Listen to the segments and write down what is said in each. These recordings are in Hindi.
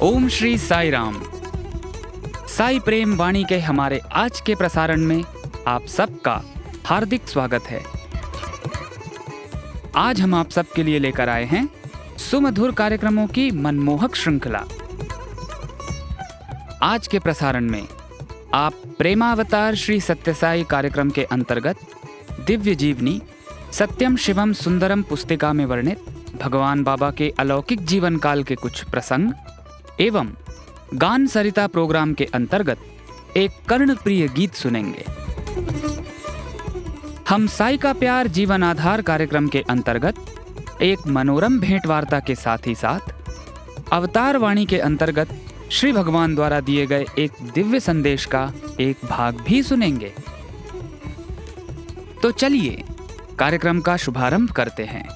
ओम श्री साई राम। साई प्रेम वाणी के हमारे आज के प्रसारण में आप सबका हार्दिक स्वागत है। आज हम आप सबके लिए लेकर आए हैं सुमधुर कार्यक्रमों की मनमोहक श्रृंखला। आज के प्रसारण में आप प्रेमावतार श्री सत्यसाई कार्यक्रम के अंतर्गत दिव्य जीवनी सत्यम शिवम सुंदरम पुस्तिका में वर्णित भगवान बाबा के अलौकिक जीवन काल के कुछ प्रसंग एवं गान सरिता प्रोग्राम के अंतर्गत एक कर्णप्रिय गीत सुनेंगे। हम साई का प्यार जीवन आधार कार्यक्रम के अंतर्गत एक मनोरम भेंट वार्ता के साथ ही साथ अवतार वाणी के अंतर्गत श्री भगवान द्वारा दिए गए एक दिव्य संदेश का एक भाग भी सुनेंगे। तो चलिए कार्यक्रम का शुभारंभ करते हैं।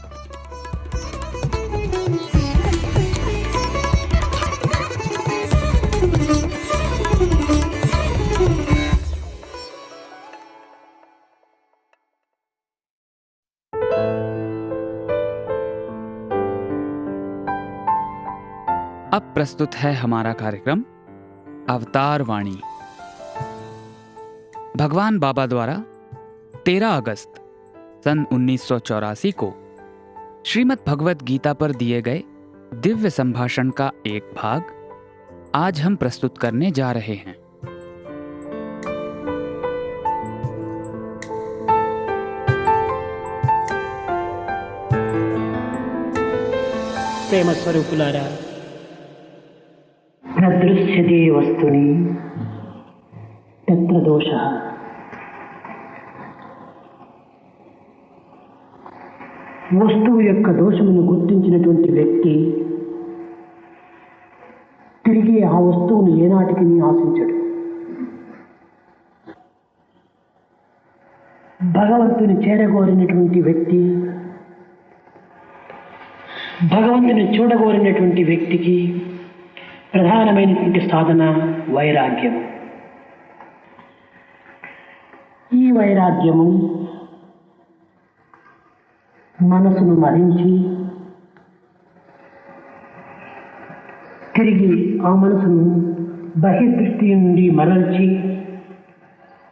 अब प्रस्तुत है हमारा कार्यक्रम अवतार वाणी। भगवान बाबा द्वारा 13 अगस्त सन 1984 को श्रीमद् भगवत गीता पर दिए गए दिव्य संभाषण का एक भाग आज हम प्रस्तुत करने जा रहे हैं। प्रेम स्वरूपुलारा, प्रदृश्यते वस्तुनि तत्र दोषः। వస్తువు యొక్క దోషమును గుర్తించినటువంటి వ్యక్తి తిరిగి ఆ వస్తువును ఏనాటికి ఆశించడు. భగవంతుని చేరగోరినటువంటి వ్యక్తి, భగవంతుని చూడగోరినటువంటి వ్యక్తికి ప్రధానమైనటువంటి సాధన వైరాగ్యం. ఈ వైరాగ్యము మనసును మరించి తిరిగి ఆ మనసును బహిర్దృష్టి నుండి మరల్చి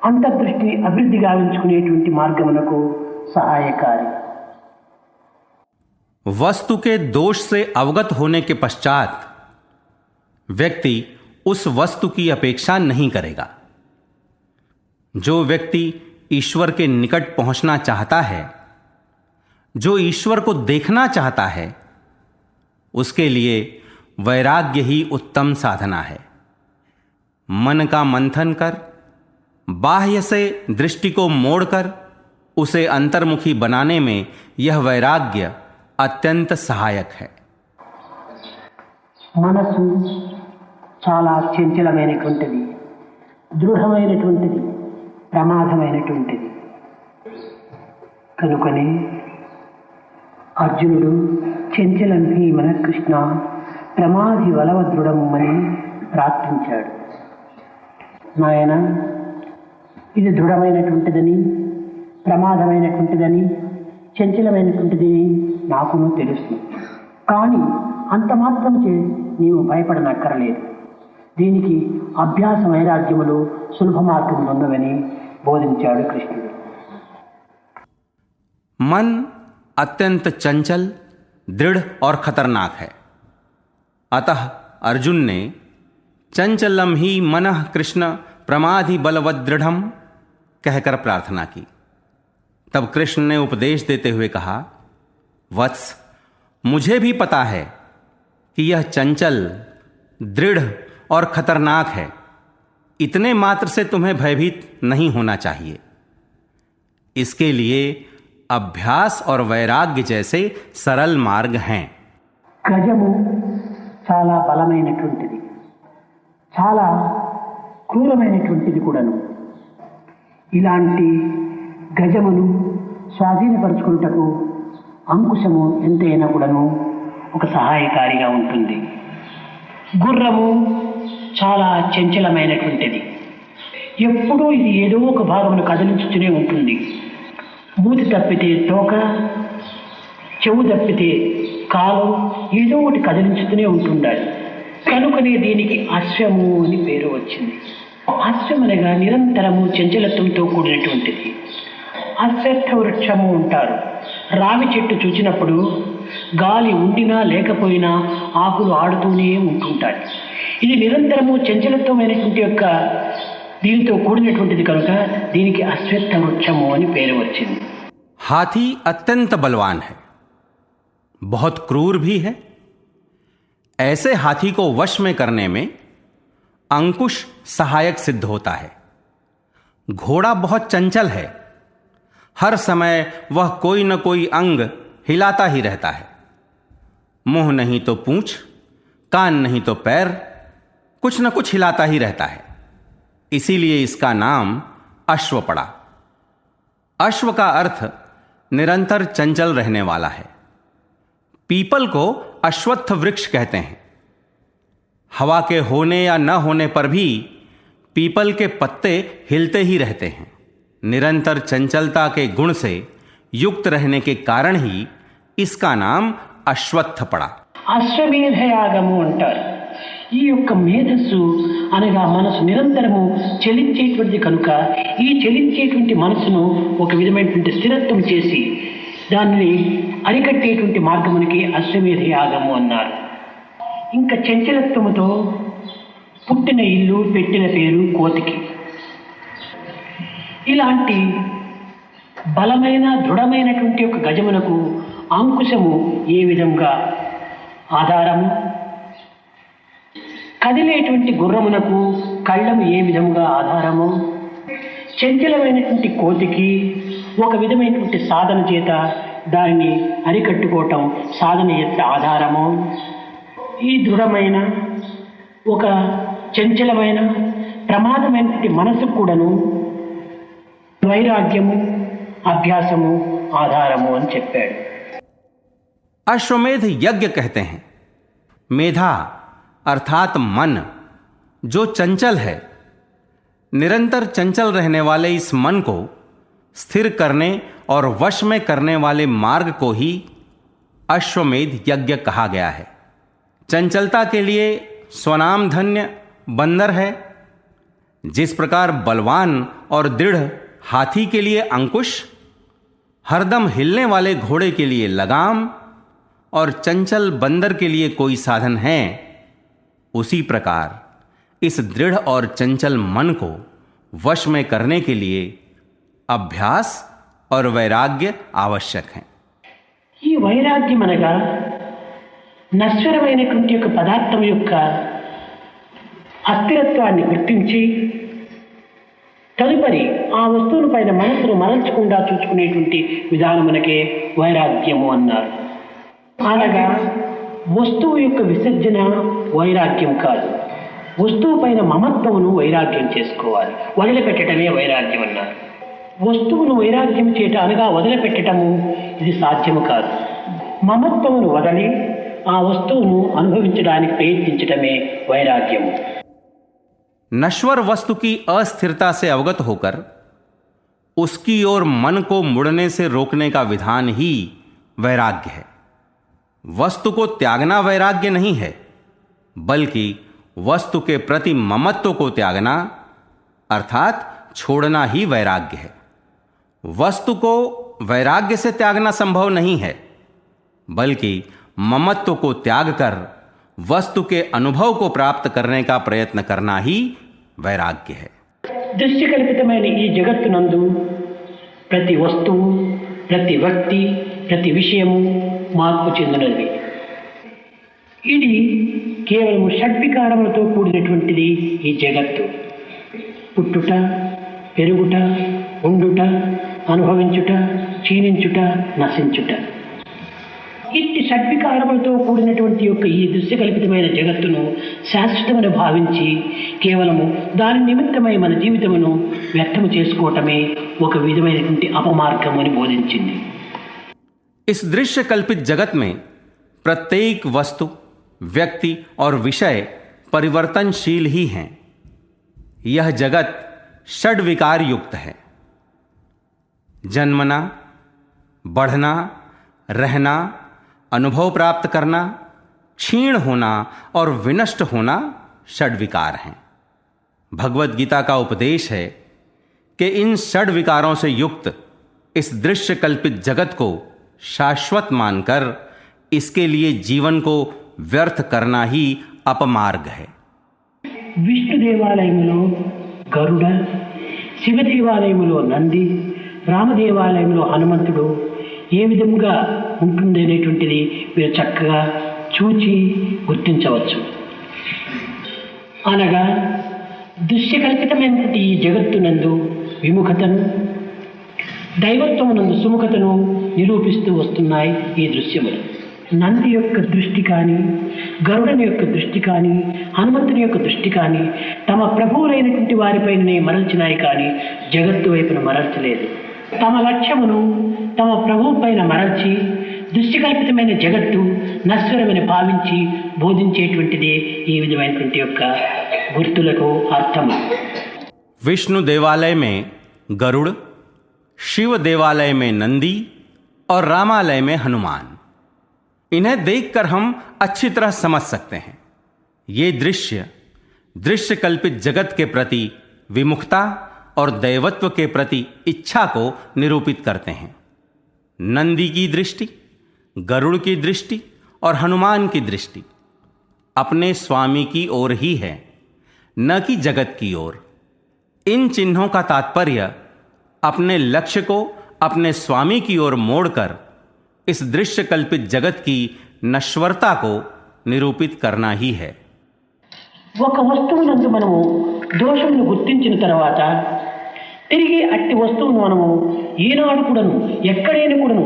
అంతర్దృష్టిని అభివృద్ధి గావించుకునేటువంటి మార్గమునకు సహాయకారి. वस्तु के दोष से अवगत होने के पश्चात व्यक्ति उस वस्तु की अपेक्षा नहीं करेगा। जो व्यक्ति ईश्वर के निकट पहुंचना चाहता है, जो ईश्वर को देखना चाहता है, उसके लिए वैराग्य ही उत्तम साधना है। मन का मंथन कर बाह्य से दृष्टि को मोड़कर उसे अंतर्मुखी बनाने में यह वैराग्य अत्यंत सहायक है। మనసు చాలా చంచలమైనటువంటిది, దృఢమైనటువంటిది, ప్రమాదమైనటువంటిది. కనుకనే అర్జునుడు చంచలం హి మన కృష్ణ ప్రమాది వలవ దృఢమని ప్రార్థించాడు. నాయన, ఇది దృఢమైనటువంటిదని, ప్రమాదమైనటువంటిదని, చంచలమైనటువంటిది నాకును తెలుసు. కానీ అంత మాత్రం చే నీవు భయపడనక్కరలేదు. దీనికి అభ్యాస వైరాగ్యములు సులభ మార్గములు ఉన్నవని బోధించాడు కృష్ణుడు. मन अत्यंत चंचल, दृढ़ और खतरनाक है। अतः अर्जुन ने चंचलम ही मनः कृष्ण प्रमादि बलवद दृढ़म कहकर प्रार्थना की। तब कृष्ण ने उपदेश देते हुए कहा, वत्स, मुझे भी पता है कि यह चंचल, दृढ़ और खतरनाक है। इतने मात्र से तुम्हें भयभीत नहीं होना चाहिए। इसके लिए अभ्यास और वैराग्य जैसे सरल मार्ग हैं। గజము చాలా బలమైనటువంటిది, చాలా క్రూరమైనటువంటిది కూడాను. ఇలాంటి గజమును స్వాధీనపరుచుకున్నటకు అంకుశము ఎంతైనా కూడాను ఒక సహాయకారిగా ఉంటుంది. గుర్రము చాలా చంచలమైనటువంటిది, ఎప్పుడూ ఇది ఏదో ఒక భాగమును కదిలించుతూనే ఉంటుంది. మూతి తప్పితే తోక, చెవు తప్పితే కాలు, ఏదో ఒకటి కదిలించుతూనే ఉంటుండాలి. కనుకనే దీనికి అశ్వము అని పేరు వచ్చింది. అశ్వం అనగా నిరంతరము చంచలత్వంతో కూడినటువంటిది. అశ్వత్థ వృక్షము ఉంటారు. రావి చెట్టు చూచినప్పుడు గాలి ఉండినా లేకపోయినా ఆకులు ఆడుతూనే ఉంటుంటాయి. ఇది నిరంతరము చంచలత్వమైనటువంటి యొక్క దీనితో కూడినటువంటిది కనుక దీనికి అశ్వత్థ వృక్షము అని పేరు వచ్చింది. हाथी अत्यंत बलवान है, बहुत क्रूर भी है. ऐसे हाथी को वश में करने में अंकुश सहायक सिद्ध होता है. घोड़ा बहुत चंचल है, हर समय वह कोई न कोई अंग हिलाता ही रहता है. मुंह नहीं तो पूंछ, कान नहीं तो पैर, कुछ न कुछ हिलाता ही रहता है. इसीलिए इसका नाम अश्व पड़ा. अश्व का अर्थ निरंतर चंचल रहने वाला है. पीपल को अश्वत्थ वृक्ष कहते हैं. हवा के होने या न होने पर भी पीपल के पत्ते हिलते ही रहते हैं. निरंतर चंचलता के गुण से युक्त रहने के कारण ही इसका नाम अश्वत्थ पड़ा. అశ్వమేధయాగము అంటారు. ఈ యొక్క మేధస్సు అనగా మనసు నిరంతరము చలించేటువంటిది కనుక ఈ చలించేటువంటి మనసును ఒక విధమైనటువంటి స్థిరత్వం చేసి దానిని అరికట్టేటువంటి మార్గమునికి అశ్వమేధ యాగము అన్నారు. ఇంకా చంచలత్వముతో పుట్టిన ఇల్లు పెట్టిన పేరు కోతికి. ఇలాంటి బలమైన దృఢమైనటువంటి యొక్క గజమునకు అంకుశము ఏ విధంగా ఆధారము, కదిలేటువంటి గుర్రమునకు కళ్ళము ఏ విధంగా ఆధారము, చంచలమైనటువంటి కోతికి ఒక విధమైనటువంటి సాధన చేత దానిని అరికట్టుకోవటం సాధన యొక్క ఆధారము. ఈ దృఢమైన ఒక చంచలమైన ప్రమాదమైనటువంటి మనసుకు కూడాను వైరాగ్యము అభ్యాసము ఆధారము అని చెప్పాడు. अश्वमेध यज्ञ कहते हैं. मेधा अर्थात मन जो चंचल है, निरंतर चंचल रहने वाले इस मन को स्थिर करने और वश में करने वाले मार्ग को ही अश्वमेध यज्ञ कहा गया है. चंचलता के लिए स्वनाम धन्य बंदर है. जिस प्रकार बलवान और दृढ़ हाथी के लिए अंकुश, हरदम हिलने वाले घोड़े के लिए लगाम और चंचल बंदर के लिए कोई साधन है, उसी प्रकार इस दृढ़ और चंचल मन को वश में करने के लिए अभ्यास और वैराग्य आवश्यक है. ఈ వైరాగ్యం అనగా నశ్వరమైనటువంటి యొక్క పదార్థం యొక్క అస్థిరత్వాన్ని గుర్తించి తదుపరి ఆ వస్తువుల పైన మనసును మరల్చకుండా చూసుకునేటువంటి విధానమునకే వైరాగ్యము అన్నారు. అనగా వస్తువు యొక్క విసర్జన వైరాగ్యం కాదు, వస్తువు పైన మమత్వమును వైరాగ్యం చేసుకోవాలి, వదిలిపెట్టడమే వైరాగ్యం అన్నారు. వస్తువును వైరాగ్యం చేయట అనగా వదిలిపెట్టడము ఇది సాధ్యము కాదు. మమత్వమును వదలి ఆ వస్తువును అనుభవించడానికి ప్రయత్నించడమే వైరాగ్యము. नश्वर वस्तु की अस्थिरता से अवगत होकर उसकी ओर मन को मुड़ने से रोकने का विधान ही वैराग्य है. वस्तु को त्यागना वैराग्य नहीं है, बल्कि वस्तु के प्रति ममत्व को त्यागना अर्थात छोड़ना ही वैराग्य है. वस्तु को वैराग्य से त्यागना संभव नहीं है, बल्कि ममत्व को त्याग कर वस्तु के अनुभव को प्राप्त करने का प्रयत्न करना ही वैराग्य है. దృశ్యకల్పితమైన ఈ జగత్తునందు ప్రతి వస్తువు, ప్రతి వ్యక్తి, ప్రతి విషయము మార్పు చెందినది. ఇది కేవలం షడ్వికారములతో కూడినటువంటిది ఈ జగత్తు. పుట్టుట, పెరుగుట, ఉండుట, అనుభవించుట, క్షీణించుట, నశించుట. ఇట్టి షడ్వికారములతో కూడినటువంటి యొక్క ఈ దృశ్యకల్పితమైన జగత్తును శాశ్వతమని భావించి కేవలము దాని నిమిత్తమై మన జీవితమును వ్యర్థము చేసుకోవటమే ఒక విధమైనటువంటి అపమార్గము అని బోధించింది. इस दृश्य कल्पित जगत में प्रत्येक वस्तु, व्यक्ति और विषय परिवर्तनशील ही हैं. यह जगत षड विकार युक्त है. जन्मना, बढ़ना, रहना, अनुभव प्राप्त करना, क्षीण होना और विनष्ट होना षड विकार हैं। भगवत गीता का उपदेश है कि इन षड विकारों से युक्त इस दृश्य कल्पित जगत को शाश्वत मानकर इसके लिए जीवन को व्यर्थ करना ही अपमार्ग है। విష్ణు దేవాలయంలో గరుడ, శివ దేవాలయంలో నంది, రామ దేవాలయంలో హనుమంతుడు ఏ విధంగా ఉంటుందనేటువంటిది మీరు చక్కగా చూచి గుర్తించవచ్చు. అనగా దృశ్యకల్పితమైనటువంటి ఈ జగత్తునందు విముఖతను, దైవత్వమునందు సుముఖతను నిరూపిస్తూ వస్తున్నాయి ఈ దృశ్యములు. నంది యొక్క దృష్టి కానీ, గరుడని యొక్క దృష్టి కానీ, హనుమంతుని యొక్క దృష్టి కానీ తమ ప్రభువులైనటువంటి వారిపైననే మరల్చినాయి కానీ జగత్తు వైపున మరల్చలేదు. తమ లక్ష్యమును తమ ప్రభువు పైన మరల్చి దృశ్యకల్పితమైన జగత్తు నశ్వరమని భావించి బోధించేటువంటిదే ఈ విధమైనటువంటి యొక్క గుర్తులకు అర్థము. विष्णु देवालय में गरुड़, शिव देवालय में नंदी और रामालय में हनुमान, इन्हें देखकर हम अच्छी तरह समझ सकते हैं ये दृश्य कल्पित जगत के प्रति विमुखता और दैवत्व के प्रति इच्छा को निरूपित करते हैं. नंदी की दृष्टि, गरुड़ की दृष्टि और हनुमान की दृष्टि अपने स्वामी की ओर ही है, न कि जगत की ओर. इन चिन्हों का तात्पर्य अपने लक्ष्य को अपने स्वामी की ओर मोड़कर इस दृश्य कल्पित जगत की नश्वरता को निरूपित करना ही है. ఒక వస్తువునందు మనము దోషమును గుర్తించిన తర్వాత తిరిగి అట్టి వస్తువును మనము ఈనాడు కూడాను, ఎక్కడైనా కూడాను,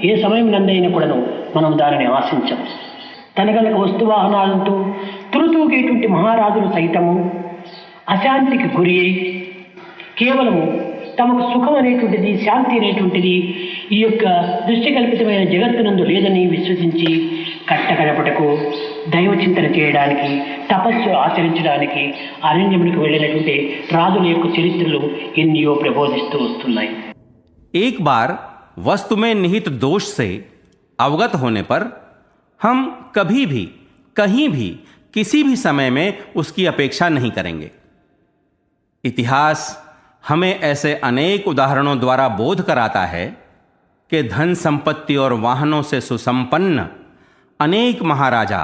ఏ సమయం నందైనా కూడాను మనం దానిని ఆశించం. తనగలక వస్తువాహనాలతో తురుతూగేటువంటి మహారాజులు సైతము అశాంతికి గురి అయి కేవలము తమకు సుఖం అనేటువంటిది, శాంతి అనేటువంటిది ఈ యొక్క దృశ్యకల్పితమైన జగత్తునందు లేదని విశ్వసించి కట్టకడపటకు దైవ చింతన చేయడానికి, తపస్సు ఆచరించడానికి అరణ్యమునికి వెళ్ళినటువంటి రాజుల యొక్క చరిత్రలు ఎన్నో ప్రబోధిస్తూ వస్తున్నాయి. एक बार वस्तु में निहित दोष से अवगत होने पर हम कभी भी, कहीं भी, किसी भी समय में उसकी अपेक्षा नहीं करेंगे. इतिहास हमें ऐसे अनेक उदाहरणों द्वारा बोध कराता है कि धन संपत्ति और वाहनों से सुसंपन्न अनेक महाराजा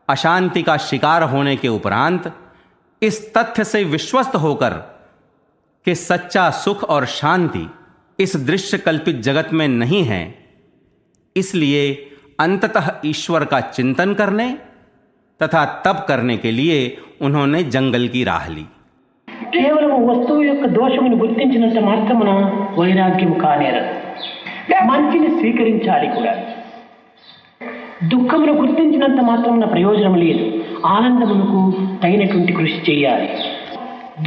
अशांति का शिकार होने के उपरांत इस तथ्य से विश्वस्त होकर कि सच्चा सुख और शांति इस दृश्य कल्पित जगत में नहीं है, इसलिए अंततः ईश्वर का चिंतन करने तथा तप करने के लिए उन्होंने जंगल की राह ली. కేవలం వస్తువు యొక్క దోషమును గుర్తించినంత మాత్రమున వైరాగ్యము కానేరదు. మంచిని స్వీకరించాలి కూడా. దుఃఖమును గుర్తించినంత మాత్రమున ప్రయోజనం లేదు. ఆనందమునకు తగినటువంటి కృషి చేయాలి.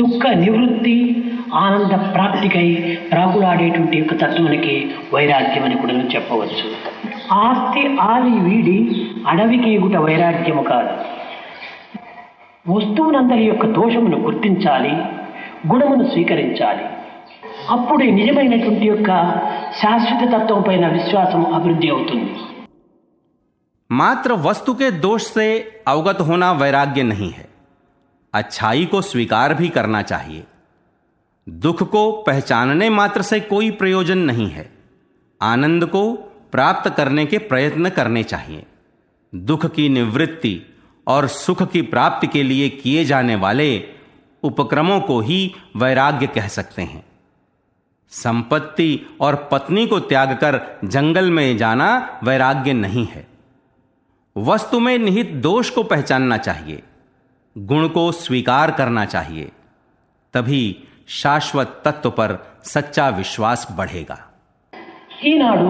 దుఃఖ నివృత్తి, ఆనంద ప్రాప్తికై ప్రాకులాడేటువంటి యొక్క తత్వానికి వైరాగ్యం అని కూడా చెప్పవచ్చు. ఆస్తి ఆలి వీడి అడవికి ఎగుట వైరాగ్యము కాదు. వస్తువునందరి యొక్క దోషమును గుర్తించాలి, గుణమును స్వీకరించాలి. అప్పుడే నిజమైనటువంటి యొక్క శాశ్వత తత్వం పైన విశ్వాసం అభివృద్ధి అవుతుంది. मात्र वस्तु के दोष से अवगत होना वैराग्य नहीं है. अच्छाई को स्वीकार भी करना चाहिए. दुख को पहचानने मात्र से कोई प्रयोजन नहीं है. आनंद को प्राप्त करने के प्रयत्न करने चाहिए. दुख की निवृत्ति और सुख की प्राप्ति के लिए किए जाने वाले उपक्रमों को ही वैराग्य कह सकते हैं. संपत्ति और पत्नी को त्याग कर जंगल में जाना वैराग्य नहीं है. वस्तु में निहित दोष को पहचानना चाहिए, गुण को स्वीकार करना चाहिए. तभी शाश्वत तत्व पर सच्चा विश्वास बढ़ेगा. ఈనాడు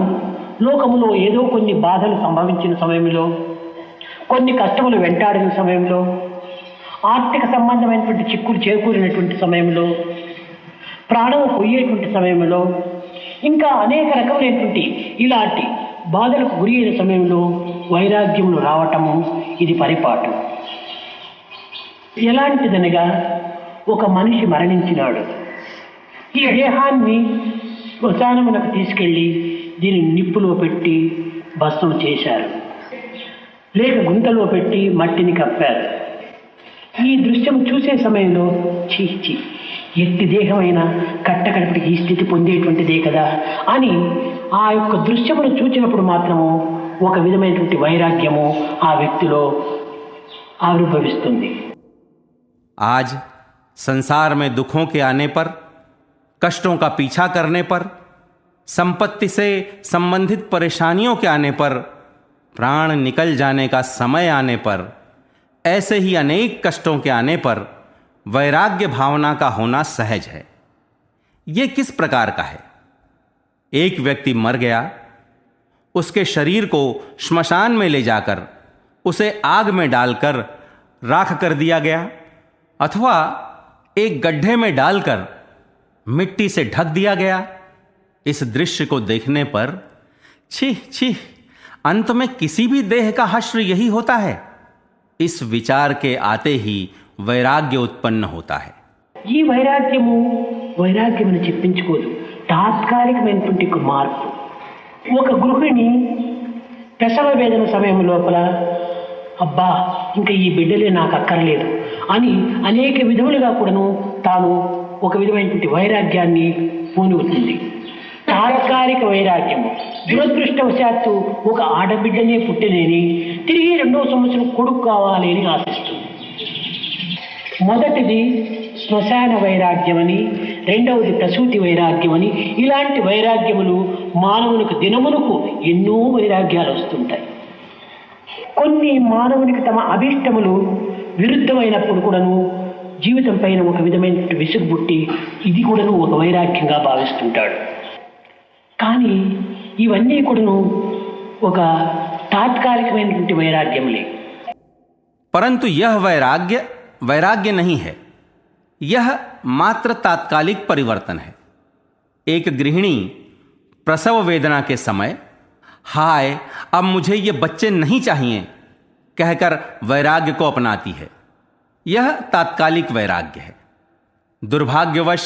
లోకములో ఏదో కొన్ని బాధలు సంభవించిన సమయంలో, కొన్ని కష్టములు వెంటాడిన సమయంలో, ఆర్థిక సంబంధమైనటువంటి చిక్కులు చేకూరినటువంటి సమయంలో, ప్రాణము పోయేటువంటి సమయంలో, ఇంకా అనేక రకమైనటువంటి ఇలాంటి బాధలకు గురి అయిన సమయంలో వైరాగ్యములు రావటము ఇది పరిపాటు. ఎలాంటిదనగా ఒక మనిషి మరణించినాడు. ఈ దేహాన్ని శ్మశానమునకు తీసుకెళ్ళి దీన్ని నిప్పులో పెట్టి భస్మం చేశారు. లేక గుంతలో పెట్టి మట్టిని కప్పారు. ఈ దృశ్యం చూసే సమయంలో చీ ఎట్టి దేహమైన కట్టకడపటికి ఈ స్థితి పొందేటువంటిదే కదా అని ఆ యొక్క దృశ్యమును చూచినప్పుడు మాత్రము ఒక విధమైనటువంటి వైరాగ్యము ఆ వ్యక్తిలో ఆవిర్భవిస్తుంది. आज संसार में दुखों के आने पर, कष्टों का पीछा करने पर, संपत्ति से संबंधित परेशानियों के आने पर, प्राण निकल जाने का समय आने पर, ऐसे ही अनेक कष्टों के आने पर वैराग्य भावना का होना सहज है. ये किस प्रकार का है? एक व्यक्ति मर गया, उसके शरीर को श्मशान में ले जाकर उसे आग में डालकर राख कर दिया गया, अथवा एक गड्ढे में डालकर मिट्टी से ढक दिया गया. इस दृश्य को देखने पर छी अंत में किसी भी देह का हश्र यही होता है. इस विचार के आते ही వైరాగ్య ఉత్పన్న होता है. ఈ వైరాగ్యమును చెప్పించుకోదు, తాత్కాలికమైనటువంటి మార్పు. ఒక గృహిణి ప్రసవ వేదన సమయం లోపల అబ్బా ఇంకా ఈ బిడ్డలే నాకు అక్కర్లేదు అని అనేక విధములుగా కూడాను తాను ఒక విధమైనటువంటి వైరాగ్యాన్ని పూనుగుతుంది. తాత్కాలిక వైరాగ్యము. దురదృష్టవశాత్తు ఒక ఆడబిడ్డనే పుట్టలేని తిరిగి 2వ సంవత్సరం కొడుకు కావాలి అని ఆశిస్తుంది. మొదటిది శ్మశాన వైరాగ్యమని, రెండవది ప్రసూతి వైరాగ్యమని. ఇలాంటి వైరాగ్యములు మానవునికి దినమునకు ఎన్నో వైరాగ్యాలు వస్తుంటాయి. కొన్ని మానవునికి తమ అభిష్టములు విరుద్ధమైనప్పుడు కూడాను జీవితం పైన ఒక విధమైన విసుగు పుట్టి ఇది కూడాను ఒక వైరాగ్యంగా భావిస్తుంటాడు. కానీ ఇవన్నీ కూడాను ఒక తాత్కాలికమైనటువంటి వైరాగ్యములే. परंतु यह वैराग्य नहीं है, यह मात्र तात्कालिक परिवर्तन है. एक गृहिणी प्रसव वेदना के समय हाय अब मुझे ये बच्चे नहीं चाहिए कहकर वैराग्य को अपनाती है. यह तात्कालिक वैराग्य है. दुर्भाग्यवश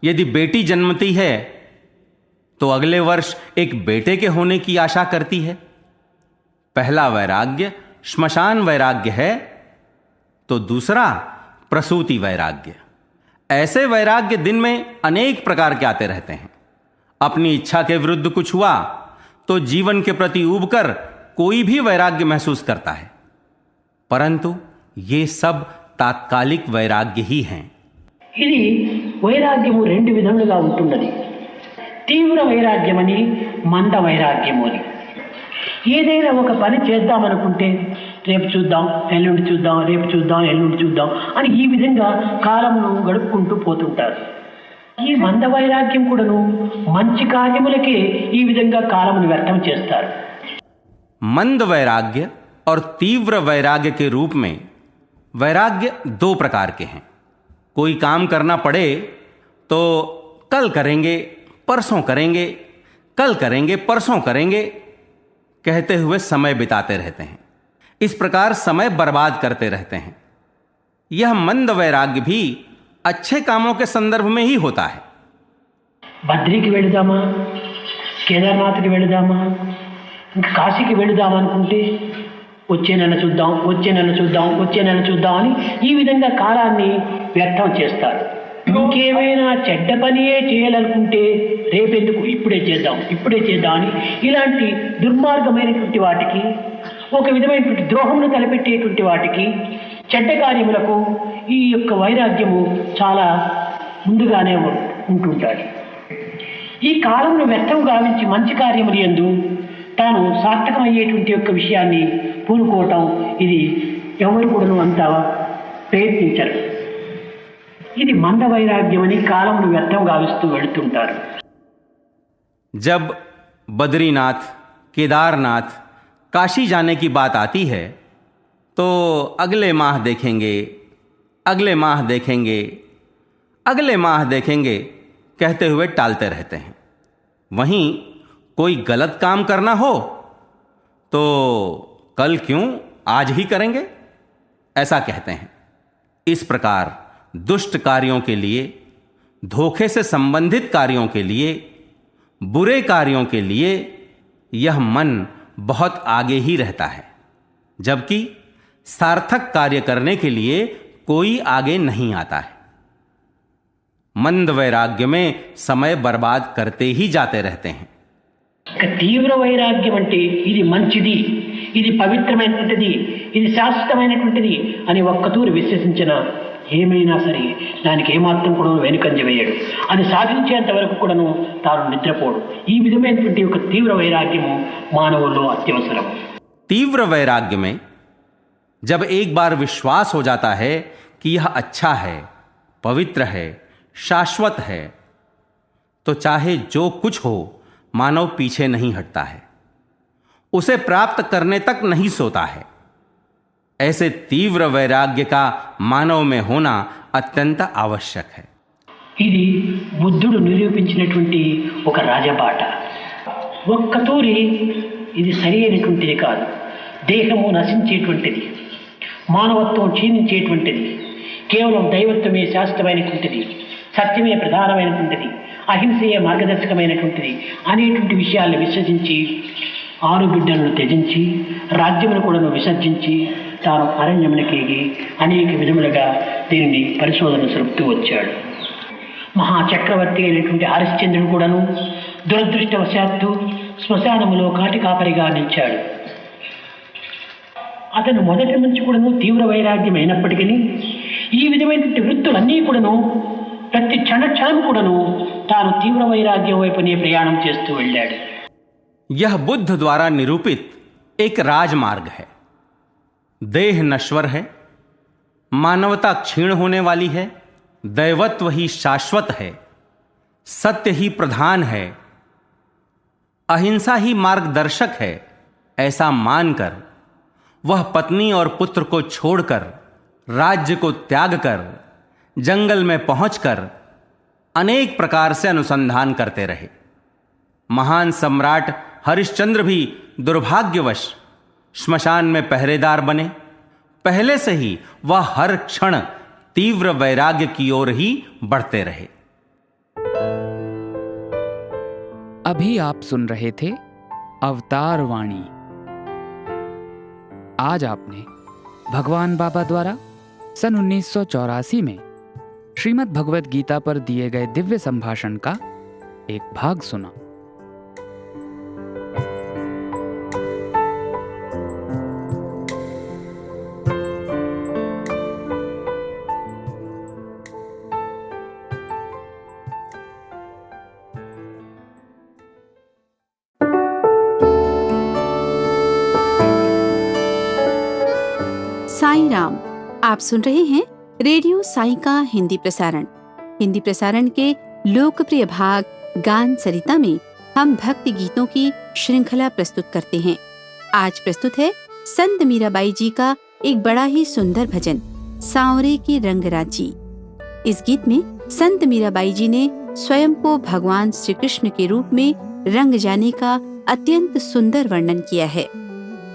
यदि बेटी जन्मती है तो अगले वर्ष एक बेटे के होने की आशा करती है. पहला वैराग्य श्मशान वैराग्य है तो दूसरा प्रसूति वैराग्य. ऐसे वैराग्य दिन में अनेक प्रकार के आते रहते हैं. अपनी इच्छा के विरुद्ध कुछ हुआ तो जीवन के प्रति ऊबकर कोई भी वैराग्य महसूस करता है, परंतु ये सब तात्कालिक वैराग्य ही हैं. ఇది వైరాగ్యము రెండు విధములుగా ఉంటున్నది. తీవ్ర వైరాగ్యమని, మంద వైరాగ్యము అని. ఏదైనా ఒక పని చేద్దామనుకుంటే రేపు చూద్దాం, ఎల్లుండి చూద్దాం, రేపు చూద్దాం, ఎల్లుండి చూద్దాం అని ఈ విధంగా కాలమును గడుపుకుంటూ పోతుంటారు. ఈ మంద వైరాగ్యం కూడాను మంచి కార్యములకే ఈ విధంగా కాలమును వ్యర్థం చేస్తారు. मंद वैराग्य और तीव्र वैराग्य के रूप में वैराग्य 2 प्रकार के हैं. कोई काम करना पड़े तो कल करेंगे, परसों करेंगे, कल करेंगे, परसों करेंगे कहते हुए समय बिताते रहते हैं. इस प्रकार समय बर्बाद करते रहते हैं. यह मंद वैराग्य भी अच्छे कामों के संदर्भ में ही होता है. బద్రికి వెళదామా, కేదార్నాథ్కి వెళదామా, ఇంకా కాశీకి వెళదామా అనుకుంటే వచ్చే నెల చూద్దాం, వచ్చే నెల చూద్దాం, వచ్చే నెల చూద్దాం అని ఈ విధంగా కాలాన్ని వ్యర్థం చేస్తారు. ఇంకేమైనా చెడ్డ పనియే చేయాలనుకుంటే రేపెందుకు, ఇప్పుడే చేద్దాం, ఇప్పుడే చేద్దాం అని ఇలాంటి దుర్మార్గమైనటువంటి వాటికి, ఒక విధమైనటువంటి ద్రోహమును తలపెట్టేటువంటి వాటికి, చెడ్డ కార్యములకు ఈ యొక్క వైరాగ్యము చాలా ముందుగానే ఉంటుంటాడు. ఈ కాలంలో వ్యర్థం గావించి మంచి కార్యములు యందు తాను సార్థకమయ్యేటువంటి యొక్క విషయాన్ని పూనుకోవటం, ఇది ఎవరు కూడాను అంత ప్రయత్నించరు. ఇది మంద వైరాగ్యం అని కాలంను వ్యర్థం గావిస్తూ వెళుతుంటారు. जब बद्रीनाथ, केदारनाथ, काशी जाने की बात आती है तो अगले माह देखेंगे, अगले माह देखेंगे, अगले माह देखेंगे कहते हुए टालते रहते हैं. वहीं कोई गलत काम करना हो तो कल क्यों, आज ही करेंगे ऐसा कहते हैं. इस प्रकार दुष्ट कार्यों के लिए, धोखे से संबंधित कार्यों के लिए, बुरे कार्यों के लिए यह मन बहुत आगे ही रहता है. जबकि सार्थक कार्य करने के लिए कोई आगे नहीं आता है। मंद वैराग्य में समय बर्बाद करते ही जाते रहते हैं। తీవ్ర వైరాగ్యం అంటే ఇది మంచిది, ఇది పవిత్రమైనటువంటిది, ఇది శాశ్వతమైనటువంటిది అని ఒక్కతూరి విశ్వసించిన ఏమైనా సరే దానికి ఏమాత్రం కూడా వెనుకంజ వేయడు. అది సాధించేంత వరకు కూడాను తాను నిద్రపోడు. ఈ విధమైనటువంటి ఒక తీవ్ర వైరాగ్యము మానవుల్లో అత్యవసరం. तीव्र वैराग्य में जब एक बार विश्वास हो जाता है कि यह अच्छा है, पवित्र है, शाश्वत है, तो चाहे जो कुछ हो मानव पीछे नहीं हटता है, उसे प्राप्त करने तक नहीं सोता है। ऐसे तीव्र वैराग्य का मानव में होना अत्यंत आवश्यक है। ఇది బుద్ధుడు నిరూపించినటువంటి ఒక రాజబాట. ఒక్కతూరి ఇది సరి అయినటువంటిది కాదు. దేహము నశించేటువంటిది, మానవత్వం క్షీణించేటువంటిది, కేవలం దైవత్వమే శాశ్వతమైనటువంటిది, సత్యమే ప్రధానమైనటువంటిది, అహింసయే మార్గదర్శకమైనటువంటిది అనేటువంటి విషయాలను విశ్వసించి ఆరుబిడ్డలను త్యజించి రాజ్యమును కూడా విసర్జించి తాను అరణ్యమునకేగి అనేక విధములుగా దీనిని పరిశోధన సరుపుతూ వచ్చాడు. మహాచక్రవర్తి అయినటువంటి హరిశ్చంద్రుడు కూడాను దురదృష్టవశాత్తు శ్మశానములో కాటి కాపరిగా నిలిచాడు. అతను మొదటి నుంచి కూడాను తీవ్ర వైరాగ్యం అయినప్పటికీ ఈ విధమైనటువంటి వృత్తులన్నీ కూడాను ప్రతి క్షణక్షణం కూడాను తాను తీవ్ర వైరాగ్యం వైపునే ప్రయాణం చేస్తూ వెళ్ళాడు. यह बुद्ध द्वारा निरूपित एक राजमार्ग है। देह नश्वर है, मानवता क्षीण होने वाली है, दैवत्व ही शाश्वत है, सत्य ही प्रधान है, अहिंसा ही मार्गदर्शक है, ऐसा मानकर वह पत्नी और पुत्र को छोड़कर, राज्य को त्याग कर, जंगल में पहुंचकर अनेक प्रकार से अनुसंधान करते रहे। महान सम्राट हरिश्चंद्र भी दुर्भाग्यवश श्मशान में पहरेदार बने। पहले से ही वह हर क्षण तीव्र वैराग्य की ओर ही बढ़ते रहे। अभी आप सुन रहे थे अवतार वाणी। आज आपने भगवान बाबा द्वारा सन 1984 में श्रीमद् भगवद गीता पर दिए गए दिव्य संभाषण का एक भाग सुना। साईं राम, आप सुन रहे हैं रेडियो साईं का हिंदी प्रसारण। हिंदी प्रसारण के लोकप्रिय भाग गान सरिता में हम भक्ति गीतों की श्रृंखला प्रस्तुत करते हैं। आज प्रस्तुत है संत मीराबाई जी का एक बड़ा ही सुंदर भजन, सांवरे की रंगराजी। इस गीत में संत मीराबाई जी ने स्वयं को भगवान श्री कृष्ण के रूप में रंग जाने का अत्यंत सुंदर वर्णन किया है।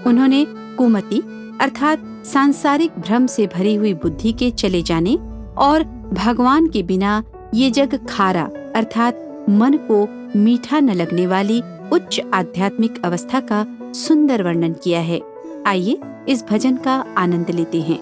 उन्होंने कुमति अर्थात सांसारिक भ्रम से भरी हुई बुद्धि के चले जाने और भगवान के बिना ये जग खारा अर्थात मन को मीठा न लगने वाली उच्च आध्यात्मिक अवस्था का सुंदर वर्णन किया है। आइए इस भजन का आनंद लेते हैं।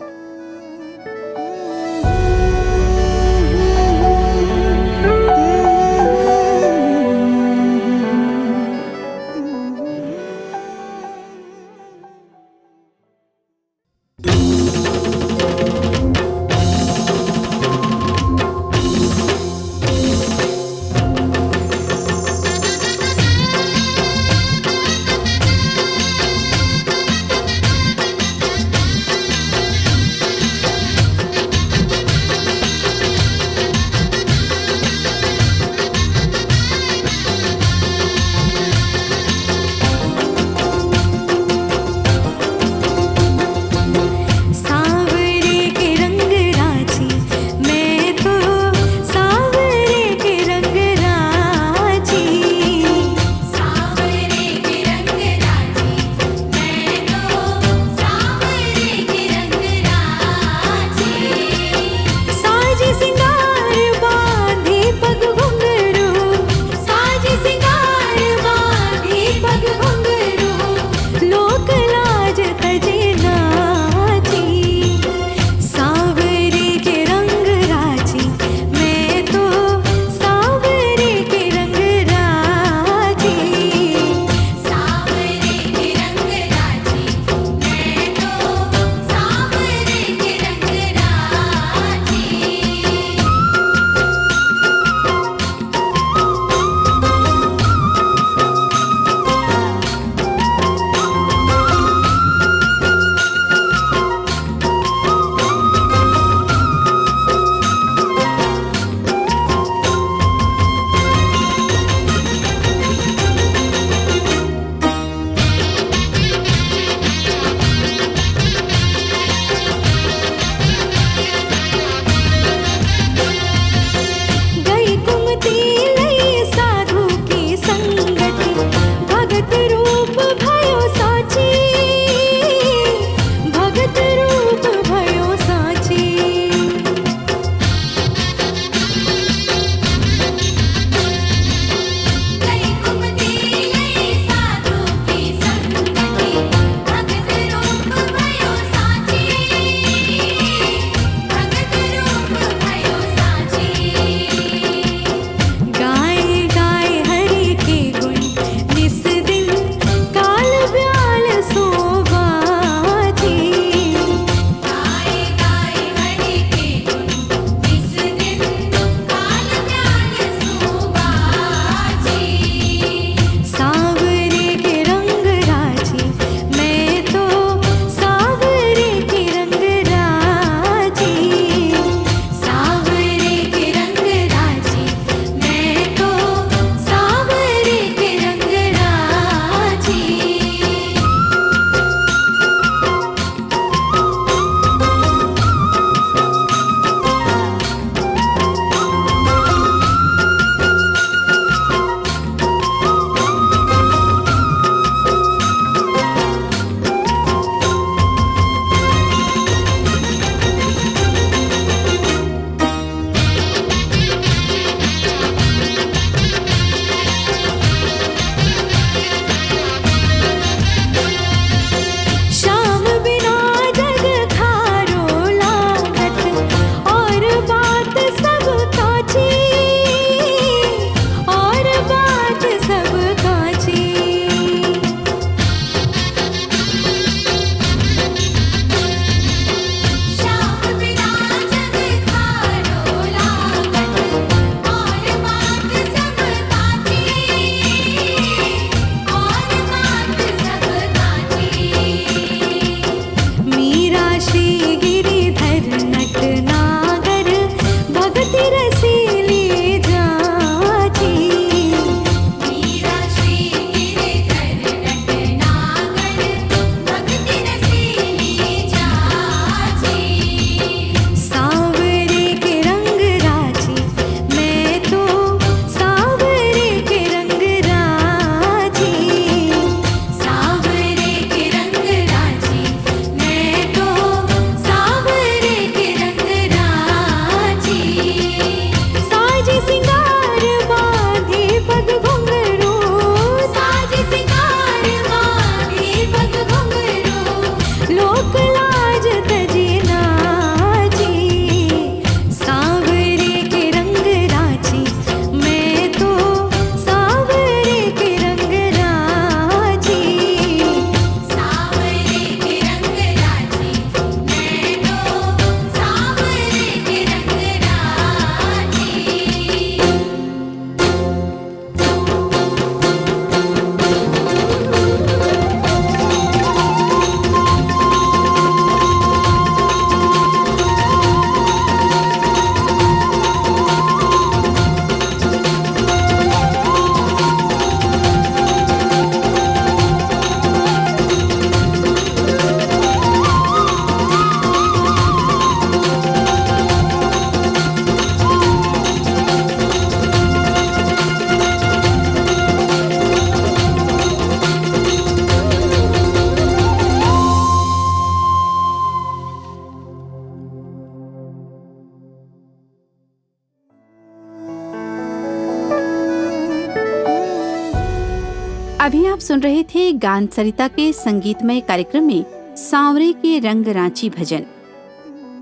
अभी आप सुन रहे थे गान सरिता के संगीतमय कार्यक्रम में सांवरे के रंग रांची भजन।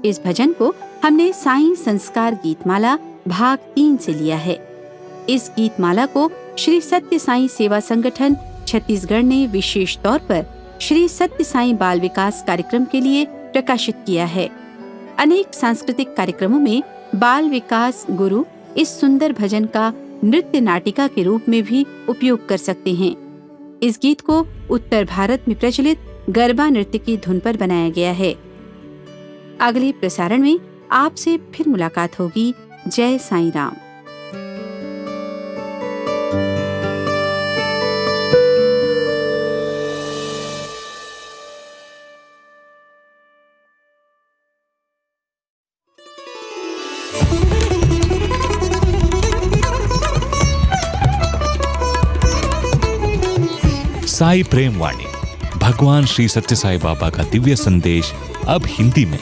इस भजन को हमने साईं संस्कार गीतमाला भाग 3 से लिया है। इस गीतमाला को श्री सत्य साईं सेवा संगठन छत्तीसगढ़ ने विशेष तौर पर श्री सत्य साईं बाल विकास कार्यक्रम के लिए प्रकाशित किया है। अनेक सांस्कृतिक कार्यक्रमों में बाल विकास गुरु इस सुंदर भजन का नृत्य नाटिका के रूप में भी उपयोग कर सकते हैं। इस गीत को उत्तर भारत में प्रचलित गरबा नृत्य की धुन पर बनाया गया है। अगले प्रसारण में आपसे फिर मुलाकात होगी। जय साईं राम। साई प्रेम वाणी, भगवान श्री सत्य साई बाबा का दिव्य संदेश अब हिंदी में।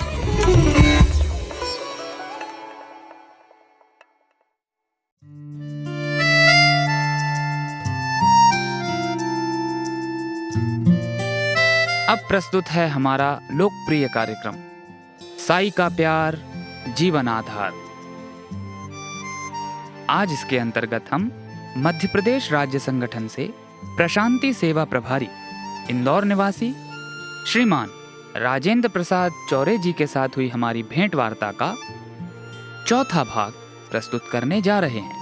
अब प्रस्तुत है हमारा लोकप्रिय कार्यक्रम साई का प्यार जीवन आधार। आज इसके अंतर्गत हम मध्य प्रदेश राज्य संगठन से प्रशांति सेवा प्रभारी इंदौर निवासी श्रीमान राजेंद्र प्रसाद चौरे जी के साथ हुई हमारी भेंट वार्ता का चौथा भाग प्रस्तुत करने जा रहे हैं।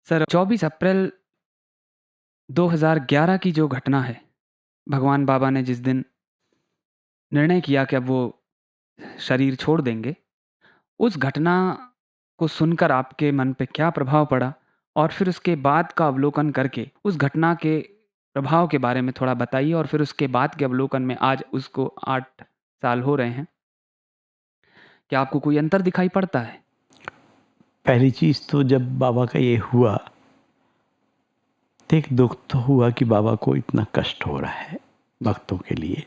सर, 24 अप्रैल 2011 की जो घटना है, भगवान बाबा ने जिस दिन निर्णय किया कि अब वो शरीर छोड़ देंगे, उस घटना को सुनकर आपके मन पे क्या प्रभाव पड़ा, और फिर उसके बाद का अवलोकन करके उस घटना के प्रभाव के बारे में थोड़ा बताइए। और फिर उसके बाद के अवलोकन में आज उसको 8 साल हो रहे हैं, क्या आपको कोई अंतर दिखाई पड़ता है? पहली चीज़ तो जब बाबा का ये हुआ तो एक दुख तो हुआ कि बाबा को इतना कष्ट हो रहा है भक्तों के लिए।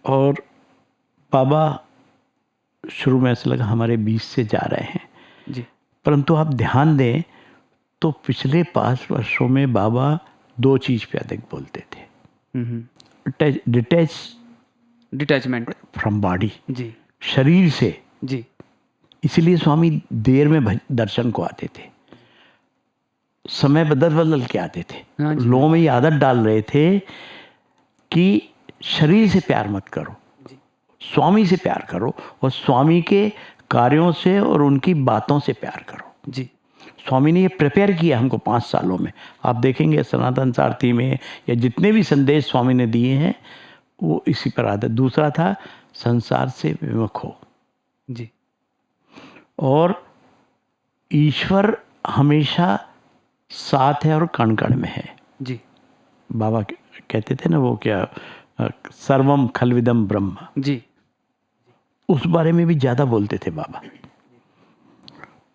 और बाबा शुरू में ऐसा लगा हमारे बीच से जा रहे हैं जी, परंतु आप ध्यान दें तो पिछले 5 वर्षों में बाबा 2 चीज़ पे अधिक बोलते थे। डिटैचमेंट फ्रॉम बॉडी, जी शरीर से जी, इसीलिए स्वामी देर में दर्शन को आते थे, समय बदल के आते थे। हाँ जी। लोगों में ये आदत डाल रहे थे कि शरीर से प्यार मत करो, स्वामी से प्यार करो, और स्वामी के कार्यों से और उनकी बातों से प्यार करो जी। स्वामी ने ये प्रिपेयर किया हमको 5 सालों में। आप देखेंगे सनातन सारथी में या जितने भी संदेश स्वामी ने दिए हैं वो इसी पर आधारित। दूसरा था संसार से विमुख हो जी, और ईश्वर हमेशा साथ है और कण कण में है जी। बाबा कहते थे ना, वो क्या सर्वम खलविदम ब्रह्म, जी, उस बारे में भी ज़्यादा बोलते थे बाबा।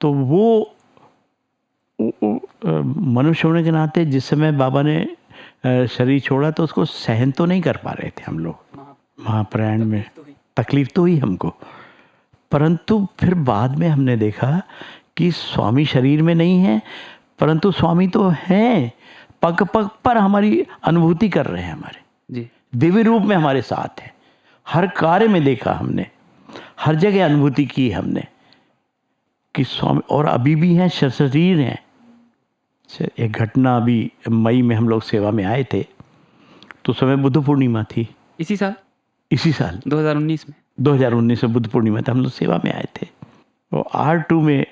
तो वो मनुष्य होने के नाते जिस समय बाबा ने शरीर छोड़ा तो उसको सहन तो नहीं कर पा रहे थे हम लोग। महाप्रयाण में तकलीफ तो हुई हमको, परंतु फिर बाद में हमने देखा कि स्वामी शरीर में नहीं है, परंतु स्वामी तो हैं, पग पग पर हमारी अनुभूति कर रहे हैं, हमारे जी, दिव्य रूप में हमारे साथ है। हर कार्य में देखा हमने, हर जगह अनुभूति की हमने कि स्वामी, और अभी भी हैं, शरीर हैं। एक घटना अभी मई में हम लोग सेवा में आए थे, तो समय बुद्ध पूर्णिमा थी, इसी साल 2019 में 2019 में बुद्ध पूर्णिमा था, हम लोग सेवा में आए थे। वो R2 में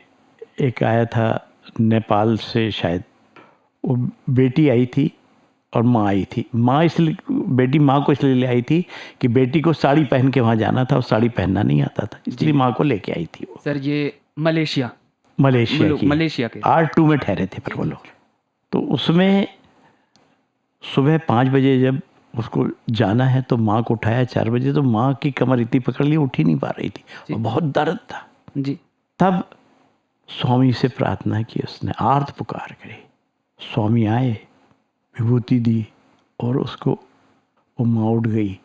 एक आया था नेपाल से, शायद वो बेटी आई थी और माँ आई थी। माँ इसलिए, बेटी माँ को इसलिए ले आई थी कि बेटी को साड़ी पहन के वहाँ जाना था और साड़ी पहनना नहीं आता था, इसलिए माँ को लेके आई थी वो। सर, ये मलेशिया के R2 में ठहरे थे पर वो लोग। तो उसमें सुबह 5 बजे जब उसको जाना है तो माँ को उठाया 4 बजे, तो माँ की कमर इतनी पकड़ ली, उठ ही नहीं पा रही थी और बहुत दर्द था जी। तब स्वामी से प्रार्थना की उसने, आर्त पुकार करी। स्वामी आए, विभूति दी और उसको वो माँ उठ गई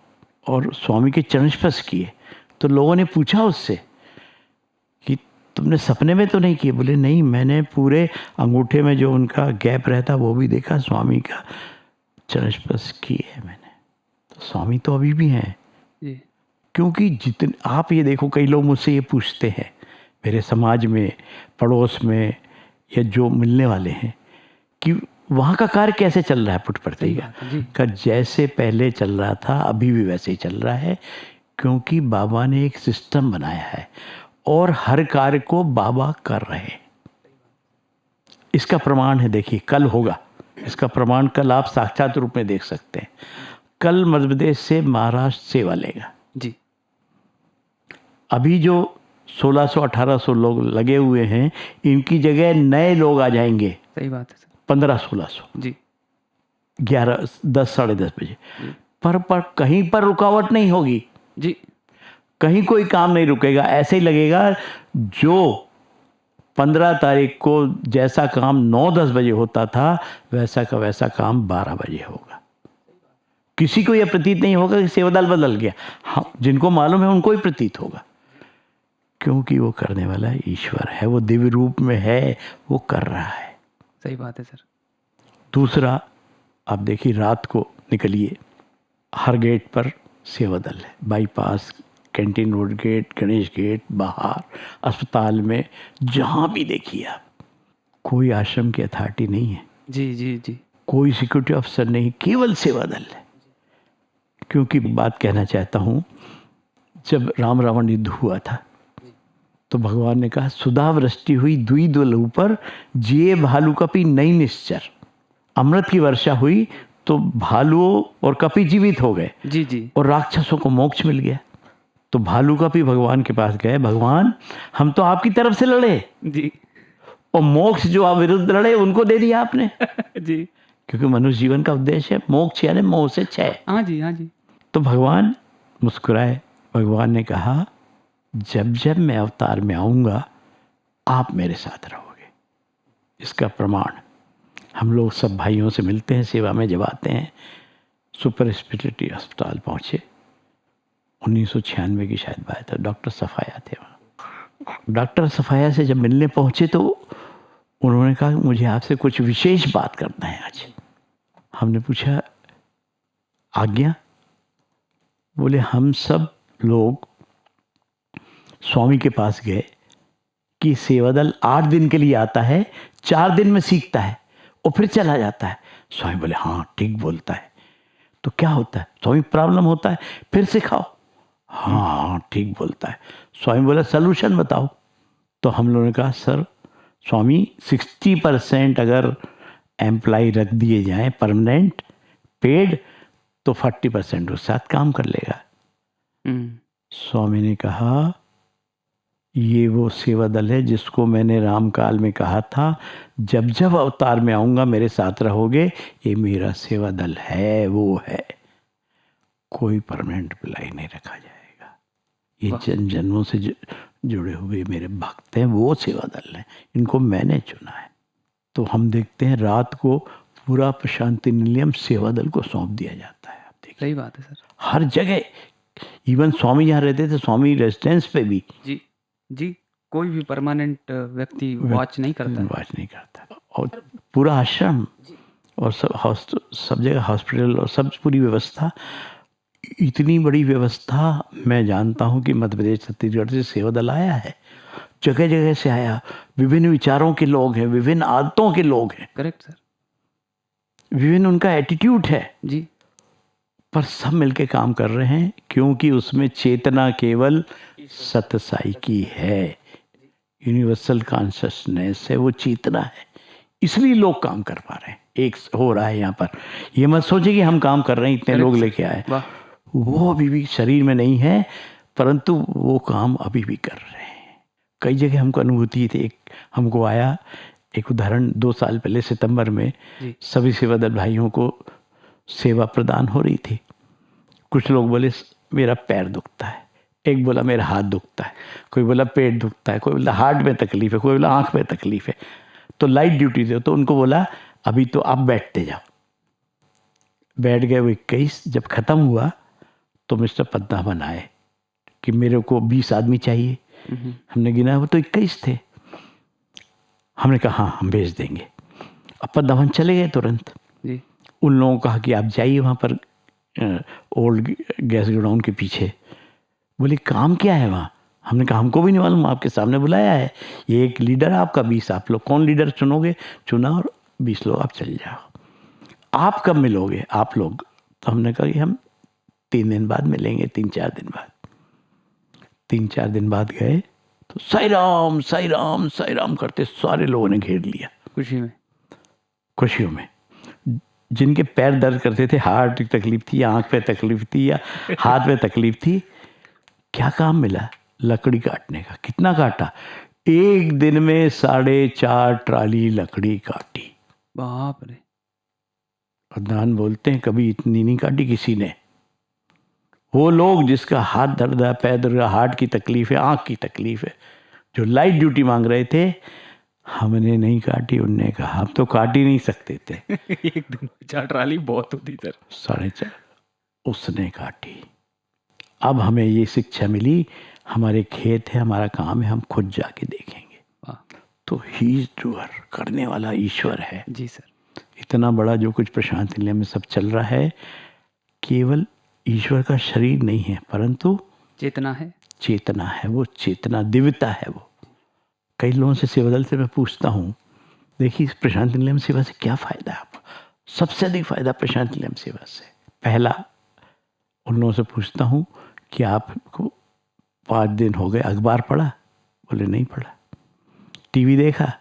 और स्वामी के चरण स्पर्श किए तो लोगों ने पूछा उससे कि तुमने सपने में तो नहीं किए? बोले नहीं, मैंने पूरे अंगूठे में जो उनका गैप रहता वो भी देखा, स्वामी का चरण स्पर्श किए है मैंने। तो स्वामी तो अभी भी हैं। जी क्योंकि जितने आप ये देखो, कई लोग मुझसे ये पूछते हैं मेरे समाज में, पड़ोस में, या जो मिलने वाले हैं कि वहाँ का कार्य कैसे चल रहा है पुट्टपर्थी का? जैसे पहले चल रहा था अभी भी वैसे ही चल रहा है, क्योंकि बाबा ने एक सिस्टम बनाया है और हर कार्य को बाबा कर रहे हैं। इसका प्रमाण है, देखिए कल होगा, इसका प्रमाण कल आप साक्षात रूप में देख सकते हैं। कल मध्य प्रदेश से महाराष्ट्र सेवा लेगा जी। अभी जो 1600-1800 लोग लगे हुए हैं, इनकी जगह नए लोग आ जाएंगे। सही बात है सर। 1500-1600 जी 11, 10, साढ़े 10 बजे। पर कहीं पर रुकावट नहीं होगी जी। कहीं कोई काम नहीं रुकेगा। ऐसे ही लगेगा जो 15 तारीख को जैसा काम 9-10 बजे होता था वैसा का वैसा काम 12 बजे होगा। किसी को यह प्रतीत नहीं होगा कि सेवादल बदल गया। हाँ, जिनको मालूम है उनको ही प्रतीत होगा, क्योंकि वो करने वाला ईश्वर है, वो दिव्य रूप में है, वो कर रहा है। सही बात है सर। दूसरा, आप देखिए रात को निकलिए, हर गेट पर सेवादल है, bypass, canteen road gate, Ganesh gate, बाहर, अस्पताल में, जहाँ भी देखिए आप, कोई आश्रम की अथॉरिटी नहीं है। जी जी जी। कोई सिक्योरिटी ऑफिसर नहीं, केवल सेवादल है। क्योंकि बात कहना चाहता हूँ, जब राम रावण युद्ध हुआ था तो भगवान ने कहा सुधा वृष्टि हुई दुई दुल ऊपर, जिए भालू कपि नई निश्चर। अमृत की वर्षा हुई तो भालुओं और कपि जीवित हो गए जी जी। और राक्षसों को मोक्ष मिल गया। तो भालू कपि भगवान के पास गए, भगवान हम तो आपकी तरफ से लड़े जी, और मोक्ष जो आप विरुद्ध लड़े उनको दे दिया आपने। जी, क्योंकि मनुष्य जीवन का उद्देश्य है मोक्ष, यानी मोह से क्षय। हाँ जी हाँ जी। तो भगवान मुस्कुराए। भगवान ने कहा जब जब मैं अवतार में आऊँगा आप मेरे साथ रहोगे। इसका प्रमाण हम लोग सब भाइयों से मिलते हैं, सेवा में जब आते हैं। सुपर स्पेशलिटी अस्पताल पहुँचे, 1996 की शायद बात है, डॉक्टर सफाया थे वहाँ। डॉक्टर सफाया से जब मिलने पहुँचे तो उन्होंने कहा मुझे आपसे कुछ विशेष बात करना है आज। हमने पूछा आज्ञा? बोले हम सब लोग स्वामी के पास गए कि सेवादल 8 दिन के लिए आता है, 4 दिन में सीखता है और फिर चला जाता है। स्वामी बोले हाँ ठीक बोलता है। तो क्या होता है? स्वामी प्रॉब्लम होता है, फिर सिखाओ। हाँ ठीक बोलता है। स्वामी बोला सलूशन बताओ। तो हम लोगों ने कहा सर स्वामी 60% अगर एम्प्लॉय रख दिए जाएं परमानेंट पेड तो 40% उस साथ काम कर लेगा। स्वामी ने कहा ये वो सेवा दल है जिसको मैंने रामकाल में कहा था जब जब अवतार में आऊँगा मेरे साथ रहोगे। ये मेरा सेवा दल है, वो है। कोई परमानेंट एम्प्लॉय नहीं रखा जाएगा। ये जन जन्मों से जुड़े हुए मेरे भक्त हैं, वो सेवा दल हैं, इनको मैंने चुना है। तो हम देखते हैं रात को पूरा प्रशांति निलयम सेवा दल को सौंप दिया जाता है। आप देखिए सही बात है सर। हर जगह, इवन स्वामी जहाँ रहते थे स्वामी रेजिडेंस पे भी जी जी, कोई भी परमानेंट व्यक्ति वॉच नहीं करता। और पूरा आश्रम और सब जगह हॉस्पिटल और सब पूरी व्यवस्था, इतनी बड़ी व्यवस्था मैं जानता हूँ कि मध्य प्रदेश छत्तीसगढ़ से सेवा दल आया है, जगह जगह से आया। विभिन्न विचारों के लोग हैं, विभिन्न आदतों के लोग हैं। Correct sir. विभिन्न उनका एटीट्यूड है जी, पर सब मिलके काम कर रहे हैं क्योंकि उसमें चेतना केवल सत्य साई की है। यूनिवर्सल कॉन्शसनेस है, वो चेतना है, इसलिए लोग काम कर पा रहे हैं। एक हो रहा है यहाँ पर। ये मत सोचे कि हम काम कर रहे हैं इतने लोग लेके आए, वो अभी भी शरीर में नहीं है, परंतु वो काम अभी भी कर रहे हैं। कई जगह हमको अनुभूति थी। एक हमको आया एक उदाहरण 2 साल पहले सितंबर में, सभी सेवादल भाइयों को सेवा प्रदान हो रही थी। कुछ लोग बोले मेरा पैर दुखता है, एक बोला मेरा हाथ दुखता है, कोई बोला पेट दुखता है, कोई बोला हार्ट में तकलीफ है, कोई बोला आँख में तकलीफ है। तो लाइट ड्यूटी दे, तो उनको बोला अभी तो आप बैठते जाओ। बैठ गए वो 21। जब ख़त्म हुआ तो मिस्टर पद्मनाभन आए कि मेरे को 20 आदमी चाहिए। हमने गिना, वो तो 21 थे। हमने कहा हाँ हम भेज देंगे। अपन दमन चले गए तुरंत। जी। उन लोगों को कहा कि आप जाइए वहाँ पर ओल्ड गैस गोडाउन के पीछे। बोले काम क्या है वहाँ? हमने कहा हमको भी नहीं मालूम, आपके सामने बुलाया है, ये एक लीडर है आपका, 20 आप लोग कौन लीडर चुनोगे? चुना और 20 लोग आप चल जाओ। आप कब मिलोगे आप लोग? तो हमने कहा कि हम 3 दिन बाद मिलेंगे, 3-4 दिन बाद। 3-4 दिन बाद गए तो साई राम साई राम साई राम करते सारे लोगों ने घेर लिया। खुशियों में जिनके पैर दर्द करते थे, हार्ट की तकलीफ थी या आंख पे तकलीफ थी या हाथ में तकलीफ थी, क्या काम मिला? लकड़ी काटने का। कितना काटा? एक दिन में 4.5 ट्राली लकड़ी काटी। बाप रे। अदनान बोलते हैं कभी इतनी नहीं काटी किसी ने। वो लोग जिसका हाथ दर्द है, पैर दर्द है, हार्ट की तकलीफ है, आंख की तकलीफ है, जो लाइट ड्यूटी मांग रहे थे, हमने नहीं काटी। उनने कहा हम तो काट ही नहीं सकते थे। एक दिन 4 ट्राली बहुत होती सर। 4.5 उसने काटी। अब हमें ये शिक्षा मिली, हमारे खेत है, हमारा काम है, हम खुद जाके देखेंगे। तो ही इज डूअर, करने वाला ईश्वर है। जी सर। इतना बड़ा जो कुछ प्रशांत निलय में सब चल रहा है, केवल ईश्वर का शरीर नहीं है, परंतु चेतना है। चेतना है, वो चेतना दिव्यता है। वो कई लोगों से सेवादल से मैं पूछता हूँ, देखिए इस प्रशांत निलय सेवा से क्या फ़ायदा है आपको? सबसे अधिक फ़ायदा प्रशांत निलय सेवा से। पहला, उन लोगों से पूछता हूँ कि आपको 5 दिन हो गए अखबार पढ़ा? बोले नहीं पढ़ा। टीवी देखा?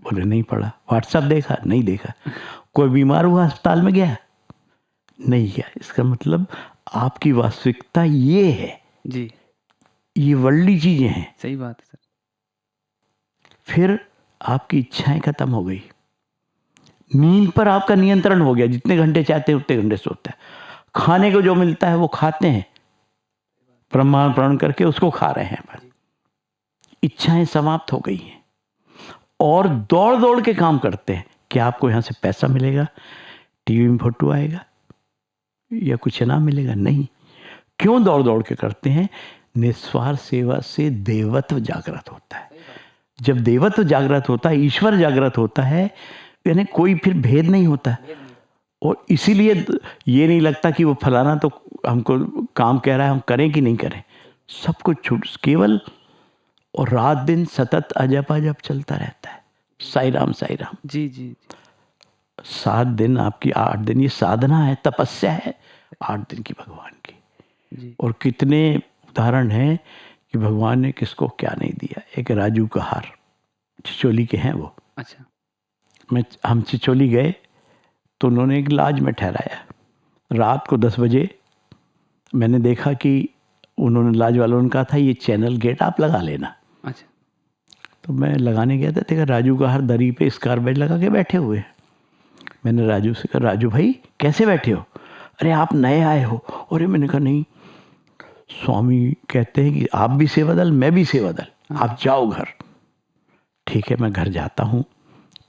बोले नहीं पढ़ा। व्हाट्सएप देखा? नहीं देखा। कोई बीमार हुआ अस्पताल में गया? नहीं गया। इसका मतलब आपकी वास्तविकता ये है जी, ये वर्ल्डली चीजें हैं। सही बात है सर। फिर आपकी इच्छाएं खत्म हो गई, नींद पर आपका नियंत्रण हो गया, जितने घंटे चाहते हैं उतने घंटे सोते हैं, खाने को जो मिलता है वो खाते हैं, ब्रह्मांड प्रण करके उसको खा रहे हैं, पर इच्छाएं समाप्त हो गई हैं और दौड़ दौड़ के काम करते हैं कि आपको यहां से पैसा मिलेगा, टीवी में फोटो आएगा या कुछ इनाम मिलेगा। नहीं, क्यों दौड़ दौड़ के करते हैं? निस्वार्थ सेवा से देवत्व जागृत होता है। जब देवत्व जागृत होता है, ईश्वर जागृत होता है, यानी कोई फिर भेद नहीं होता। और इसीलिए ये नहीं लगता कि वो फलाना तो हमको काम कह रहा है, हम करें कि नहीं करें, सब कुछ छूट, केवल और रात दिन सतत अजप अजप चलता रहता है। साई राम साई राम। जी जी। 7 दिन आपकी, 8 दिन ये साधना है, तपस्या है 8 दिन की भगवान की। जी। और कितने उदाहरण हैं कि भगवान ने किसको क्या नहीं दिया। एक राजू कहार, चिचोली के हैं वो। अच्छा। हम चिचोली गए तो उन्होंने एक लॉज में ठहराया। रात को 10 बजे मैंने देखा कि उन्होंने लॉज वालों ने कहा था ये चैनल गेट आप लगा लेना। अच्छा। तो मैं लगाने गया था, देखा राजू कहार दरी पे स्कार बेड लगा के बैठे हुए। मैंने राजू से कहा, राजू भाई कैसे बैठे हो? अरे आप नए आए हो। अरे मैंने कहा नहीं, स्वामी कहते हैं कि आप भी सेवादल, मैं भी सेवादल, आप जाओ घर। ठीक है, मैं घर जाता हूँ,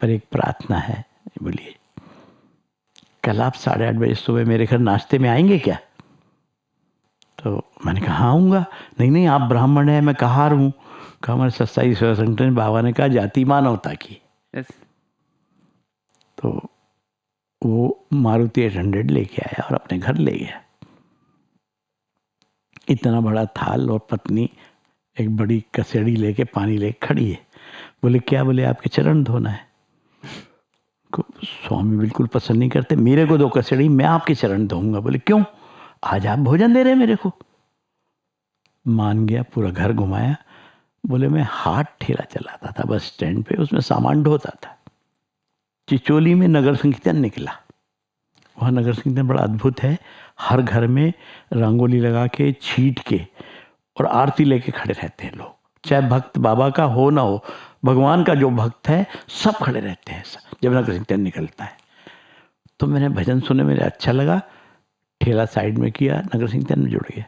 पर एक प्रार्थना है। बोलिए। कल आप 8:30 बजे सुबह मेरे घर नाश्ते में आएंगे क्या? तो मैंने कहा हाँ आऊँगा। नहीं नहीं, आप ब्राह्मण हैं, मैं कहार हूँ। कहा हमारे सत्साई सेवा संगठन बाबा ने कहा जाति मानवता की। यस। तो वो मारुति 800 लेके आया और अपने घर ले गया। इतना बड़ा थाल और पत्नी एक बड़ी कसेड़ी लेके पानी लेके खड़ी है। बोले क्या? बोले आपके चरण धोना है। स्वामी बिल्कुल पसंद नहीं करते, मेरे को 2 कसेड़ी, मैं आपके चरण धोऊंगा। बोले क्यों? आज आप भोजन दे रहे हैं मेरे को। मान गया, पूरा घर घुमाया। बोले मैं हाथ ठेला चलाता था बस स्टैंड पे, उसमें सामान ढोता था। चिचोली में नगर संकीर्तन निकला। वहाँ नगर संकीर्तन बड़ा अद्भुत है। हर घर में रंगोली लगा के, छीट के और आरती लेके खड़े रहते हैं लोग, चाहे भक्त बाबा का हो ना हो, भगवान का जो भक्त है सब खड़े रहते हैं जब नगर संकीर्तन निकलता है। तो मैंने भजन सुने, मेरे अच्छा लगा, ठेला साइड में किया, नगर संकीर्तन में जुड़ गया,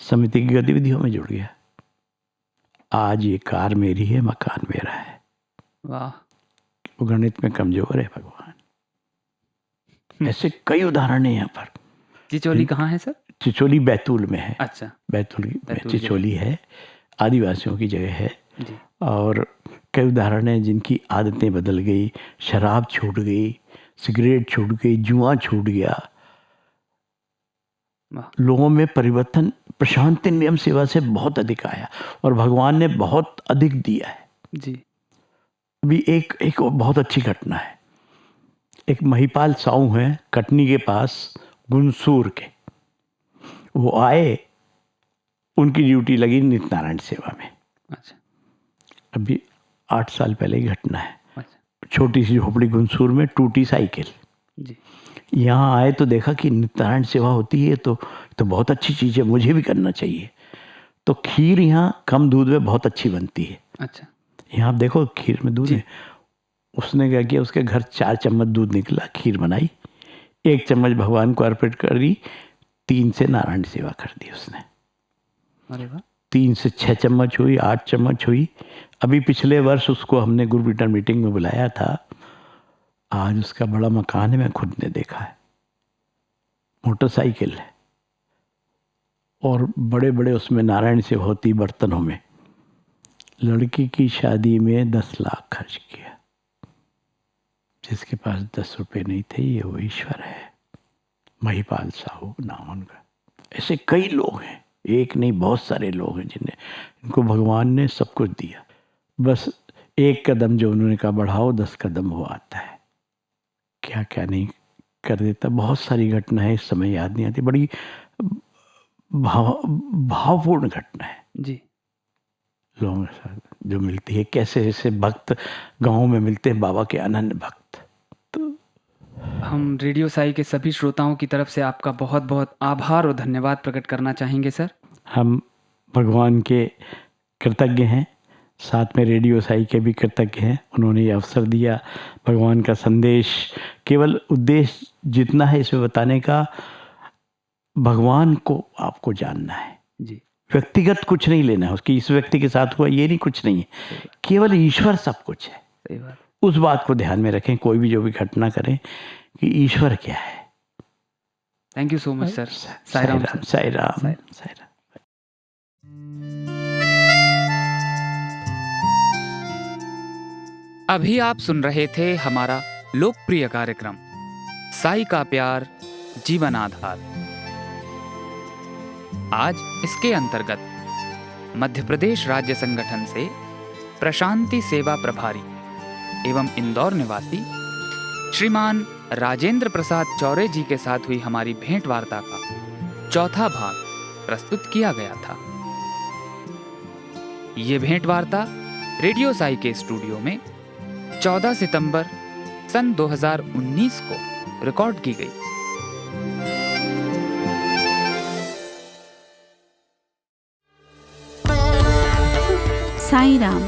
समिति की गतिविधियों में जुड़ गया। आज ये कार मेरी है, मकान मेरा है। वाह। वो गणित में कमजोर है भगवान। ऐसे कई उदाहरण हैं यहाँ पर। चिचोली कहाँ है सर? चिचोली बैतूल में है। अच्छा। बैतूल में बैतूल चिचोली है, आदिवासियों की जगह है। जी। और कई उदाहरण हैं जिनकी आदतें बदल गई, शराब छूट गई, सिगरेट छूट गई, जुआ छूट गया, वाह। लोगों में परिवर्तन प्रशांति नियम सेवा से बहुत अधिक आया और भगवान ने बहुत अधिक दिया है। जी। अभी एक बहुत अच्छी घटना है। एक महिपाल साहू हैं कटनी के पास गुनसूर के, वो आए, उनकी ड्यूटी लगी नित्यनारायण सेवा में। अच्छा। अभी 8 साल पहले की घटना है। अच्छा। छोटी सी झोपड़ी गुनसूर में, टूटी साइकिल। जी। यहाँ आए तो देखा कि नित्यनारायण सेवा होती है, तो बहुत अच्छी चीज़ है, मुझे भी करना चाहिए। तो खीर यहाँ कम दूध में बहुत अच्छी बनती है। अच्छा। यहाँ आप देखो खीर में दूध जी। है। उसने क्या किया, उसके घर 4 चम्मच दूध निकला, खीर बनाई, 1 चम्मच भगवान को अर्पित करी, 3 से नारायण सेवा कर दी उसने। अरे वाह। 3 से 6 चम्मच हुई, 8 चम्मच हुई। अभी पिछले वर्ष उसको हमने ग्रुप रिटर्न मीटिंग में बुलाया था। आज उसका बड़ा मकान है, मैं खुद ने देखा है, मोटरसाइकिल है और बड़े बड़े उसमें नारायण सेवा होती बर्तनों में। लड़की की शादी में 10 लाख खर्च किया। जिसके पास 10 रुपए नहीं थे, ये वो ईश्वर है। महिपाल साहू नाम उनका। ऐसे कई लोग हैं, एक नहीं बहुत सारे लोग हैं इनको भगवान ने सब कुछ दिया। बस एक कदम जो उन्होंने कहा बढ़ाओ, 10 कदम वो आता है। क्या क्या नहीं कर देता। बहुत सारी घटनाएं इस समय याद नहीं आती। बड़ी भावपूर्ण घटना है जी। लोगों के साथ जो मिलती है। कैसे ऐसे भक्त गाँव में मिलते हैं, बाबा के अनन्य भक्त। हम रेडियो साई के सभी श्रोताओं की तरफ से आपका बहुत बहुत आभार और धन्यवाद प्रकट करना चाहेंगे सर। हम भगवान के कृतज्ञ हैं, साथ में रेडियो साई के भी कृतज्ञ हैं। उन्होंने ये अवसर दिया। भगवान का संदेश, केवल उद्देश्य जितना है इसमें बताने का, भगवान को आपको जानना है जी। व्यक्तिगत कुछ नहीं लेना है उसकी, इस व्यक्ति के साथ हुआ ये नहीं, कुछ नहीं है, केवल ईश्वर सब कुछ है। सही बात। उस बात को ध्यान में रखें, कोई भी जो भी घटना करें कि ईश्वर क्या है। Thank you so much sir. Sai Ram, Sai Ram, Sai Ram. अभी आप सुन रहे थे हमारा लोकप्रिय कार्यक्रम साई का प्यार जीवन आधार। आज इसके अंतर्गत मध्य प्रदेश राज्य संगठन से प्रशांति सेवा प्रभारी एवं इंदौर निवासी श्रीमान राजेंद्र प्रसाद चौरे जी के साथ हुई हमारी भेंट वार्ता का चौथा भाग प्रस्तुत किया गया था। ये भेंट वार्ता रेडियो साई के स्टूडियो में 14 सितंबर सन 2019 को रिकॉर्ड की गई। साई राम,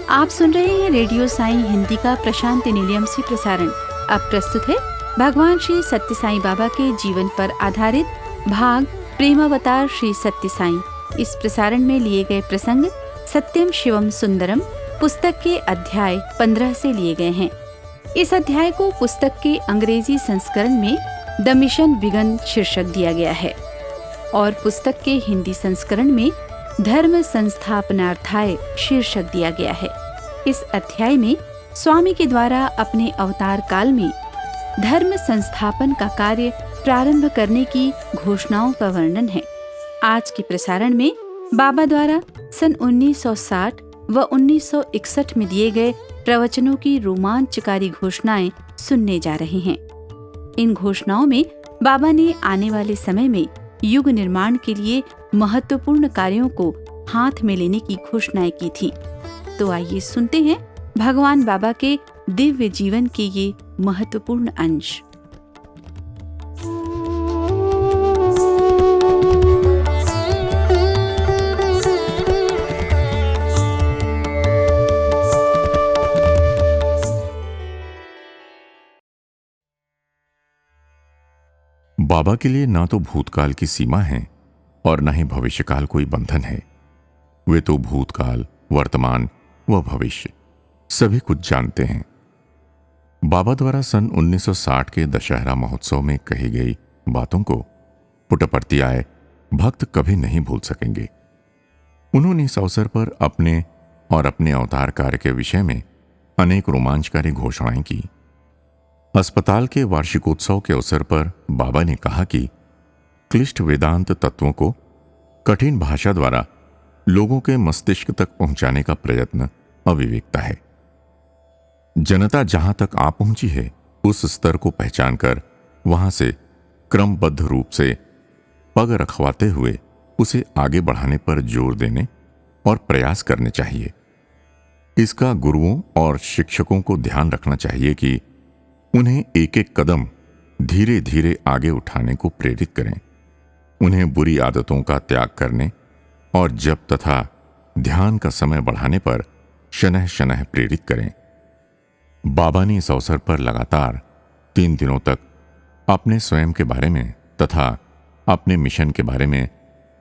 आप सुन रहे हैं रेडियो साई हिंदी का प्रशांति निलयम से प्रसारण। अब प्रस्तुत है भगवान श्री सत्य साई बाबा के जीवन पर आधारित भाग प्रेमावतार श्री सत्य साई। इस प्रसारण में लिए गए प्रसंग सत्यम शिवम सुंदरम पुस्तक के अध्याय 15 से लिए गए हैं। इस अध्याय को पुस्तक के अंग्रेजी संस्करण में द मिशन बिगन शीर्षक दिया गया है और पुस्तक के हिंदी संस्करण में धर्म संस्थापनार्थाय शीर्षक दिया गया है। इस अध्याय में स्वामी के द्वारा अपने अवतार काल में धर्म संस्थापन का कार्य प्रारंभ करने की घोषणाओं का वर्णन है। आज के प्रसारण में बाबा द्वारा सन 1960 व 1961 में दिए गए प्रवचनों की रोमांचकारी घोषणाएं सुनने जा रहे हैं। इन घोषणाओं में बाबा ने आने वाले समय में युग निर्माण के लिए महत्वपूर्ण कार्यों को हाथ में लेने की घोषणाएं की थी। तो आइए सुनते हैं भगवान बाबा के दिव्य जीवन के ये महत्वपूर्ण अंश। बाबा के लिए ना तो भूतकाल की सीमा है और न ही भविष्यकाल कोई बंधन है। वे तो भूतकाल, वर्तमान व भविष्य सभी कुछ जानते हैं। बाबा द्वारा सन 1960 के दशहरा महोत्सव में कही गई बातों को पुटपर्तियाय भक्त कभी नहीं भूल सकेंगे। उन्होंने इस अवसर पर अपने और अपने अवतार कार्य के विषय में अनेक रोमांचकारी घोषणाएं की। अस्पताल के वार्षिकोत्सव के अवसर पर बाबा ने कहा कि क्लिष्ट वेदांत तत्वों को कठिन भाषा द्वारा लोगों के मस्तिष्क तक पहुंचाने का प्रयत्न अविवेकता है। जनता जहां तक आ पहुंची है उस स्तर को पहचान कर वहां से क्रमबद्ध रूप से पग रखवाते हुए उसे आगे बढ़ाने पर जोर देने और प्रयास करने चाहिए। इसका गुरुओं और शिक्षकों को ध्यान रखना चाहिए कि उन्हें एक एक कदम धीरे धीरे आगे उठाने को प्रेरित करें, उन्हें बुरी आदतों का त्याग करने और जप तथा ध्यान का समय बढ़ाने पर शनह शनह प्रेरित करें। बाबा ने इस अवसर पर लगातार 3 दिनों तक अपने स्वयं के बारे में तथा अपने मिशन के बारे में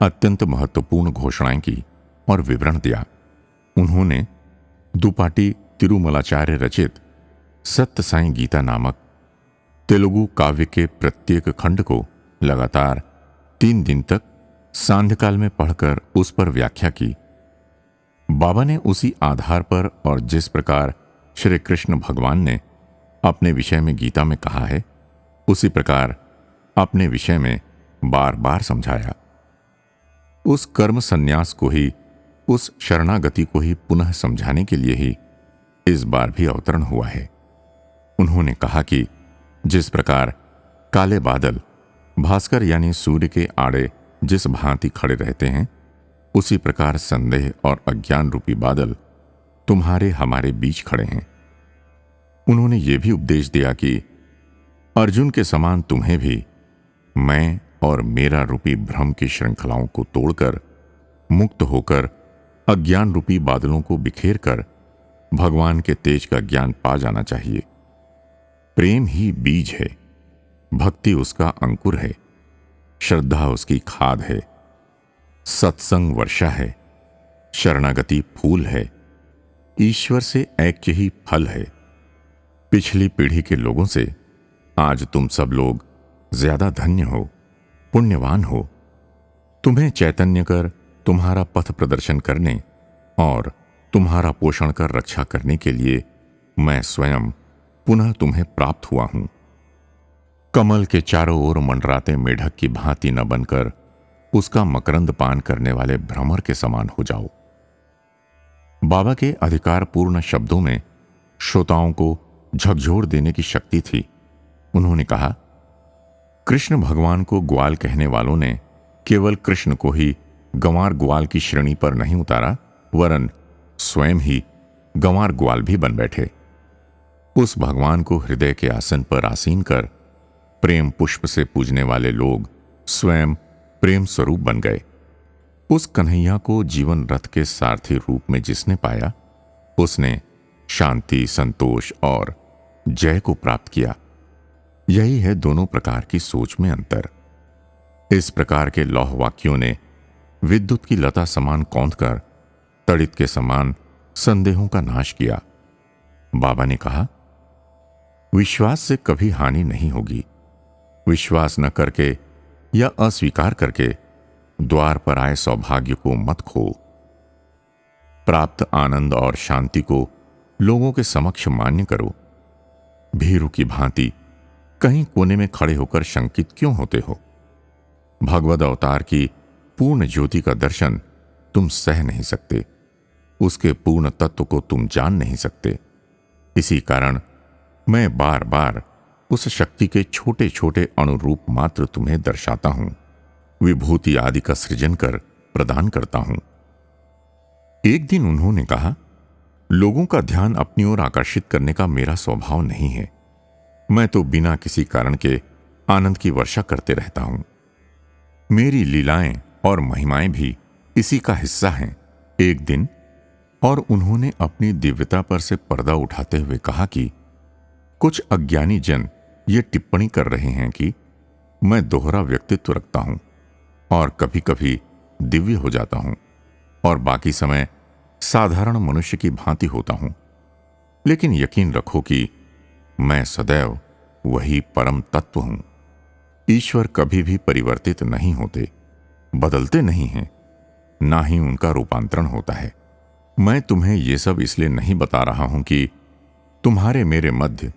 अत्यंत महत्वपूर्ण घोषणाएं की और विवरण दिया। उन्होंने दुपाटी तिरुमलाचार्य रचित सत्य साई गीता नामक तेलुगु काव्य के प्रत्येक खंड को लगातार 3 दिन तक सांध्यकाल में पढ़कर उस पर व्याख्या की। बाबा ने उसी आधार पर और जिस प्रकार श्री कृष्ण भगवान ने अपने विषय में गीता में कहा है उसी प्रकार अपने विषय में बार बार समझाया। उस कर्म संन्यास को ही, उस शरणागति को ही पुनः समझाने के लिए ही इस बार भी अवतरण हुआ है। उन्होंने कहा कि जिस प्रकार काले बादल भास्कर यानी सूर्य के आड़े जिस भांति खड़े रहते हैं उसी प्रकार संदेह और अज्ञान रूपी बादल तुम्हारे हमारे बीच खड़े हैं। उन्होंने ये भी उपदेश दिया कि अर्जुन के समान तुम्हें भी मैं और मेरा रूपी भ्रम की श्रृंखलाओं को तोड़कर मुक्त होकर अज्ञान रूपी बादलों को बिखेर कर भगवान के तेज का ज्ञान पा जाना चाहिए। प्रेम ही बीज है, भक्ति उसका अंकुर है, श्रद्धा उसकी खाद है, सत्संग वर्षा है, शरणागति फूल है, ईश्वर से ऐक्य ही फल है। पिछली पीढ़ी के लोगों से आज तुम सब लोग ज्यादा धन्य हो, पुण्यवान हो। तुम्हें चैतन्य कर तुम्हारा पथ प्रदर्शन करने और तुम्हारा पोषण कर रक्षा करने के लिए मैं स्वयं पुनः तुम्हें प्राप्त हुआ हूं। कमल के चारों ओर मंडराते मेढक की भांति न बनकर उसका मकरंद पान करने वाले भ्रमर के समान हो जाओ। बाबा के अधिकारपूर्ण शब्दों में श्रोताओं को झकझोर देने की शक्ति थी। उन्होंने कहा, कृष्ण भगवान को ग्वाल कहने वालों ने केवल कृष्ण को ही गंवार ग्वाल की श्रेणी पर नहीं उतारा, वरन स्वयं ही गंवार ग्वाल भी बन बैठे। उस भगवान को हृदय के आसन पर आसीन कर प्रेम पुष्प से पूजने वाले लोग स्वयं प्रेम स्वरूप बन गए। उस कन्हैया को जीवन रथ के सारथी रूप में जिसने पाया उसने शांति, संतोष और जय को प्राप्त किया। यही है दोनों प्रकार की सोच में अंतर। इस प्रकार के लौह वाक्यों ने विद्युत की लता समान कौंधकर तड़ित के समान संदेहों का नाश किया। बाबा ने कहा, विश्वास से कभी हानि नहीं होगी। विश्वास न करके या अस्वीकार करके द्वार पर आए सौभाग्य को मत खो। प्राप्त आनंद और शांति को लोगों के समक्ष मान्य करो। भीरू की भांति कहीं कोने में खड़े होकर शंकित क्यों होते हो? भगवद अवतार की पूर्ण ज्योति का दर्शन तुम सह नहीं सकते, उसके पूर्ण तत्व को तुम जान नहीं सकते। इसी कारण मैं बार बार उस शक्ति के छोटे छोटे अनुरूप मात्र तुम्हें दर्शाता हूं, विभूति आदि का सृजन कर प्रदान करता हूं। एक दिन उन्होंने कहा, लोगों का ध्यान अपनी ओर आकर्षित करने का मेरा स्वभाव नहीं है। मैं तो बिना किसी कारण के आनंद की वर्षा करते रहता हूं। मेरी लीलाएं और महिमाएं भी इसी का हिस्सा हैं। एक दिन और उन्होंने अपनी दिव्यता पर से पर्दा उठाते हुए कहा कि कुछ अज्ञानी जन ये टिप्पणी कर रहे हैं कि मैं दोहरा व्यक्तित्व रखता हूं और कभी कभी दिव्य हो जाता हूं और बाकी समय साधारण मनुष्य की भांति होता हूं। लेकिन यकीन रखो कि मैं सदैव वही परम तत्व हूं। ईश्वर कभी भी परिवर्तित नहीं होते, बदलते नहीं हैं, ना ही उनका रूपांतरण होता है। मैं तुम्हें यह सब इसलिए नहीं बता रहा हूं कि तुम्हारे मेरे मध्य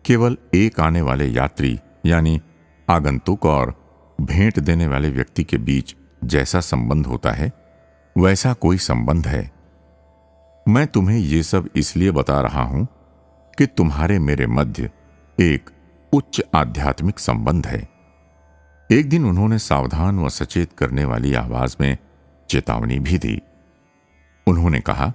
केवल एक आने वाले यात्री यानी आगंतुक और भेंट देने वाले व्यक्ति के बीच जैसा संबंध होता है वैसा कोई संबंध है। मैं तुम्हें यह सब इसलिए बता रहा हूं कि तुम्हारे मेरे मध्य एक उच्च आध्यात्मिक संबंध है। एक दिन उन्होंने सावधान व सचेत करने वाली आवाज में चेतावनी भी दी। उन्होंने कहा,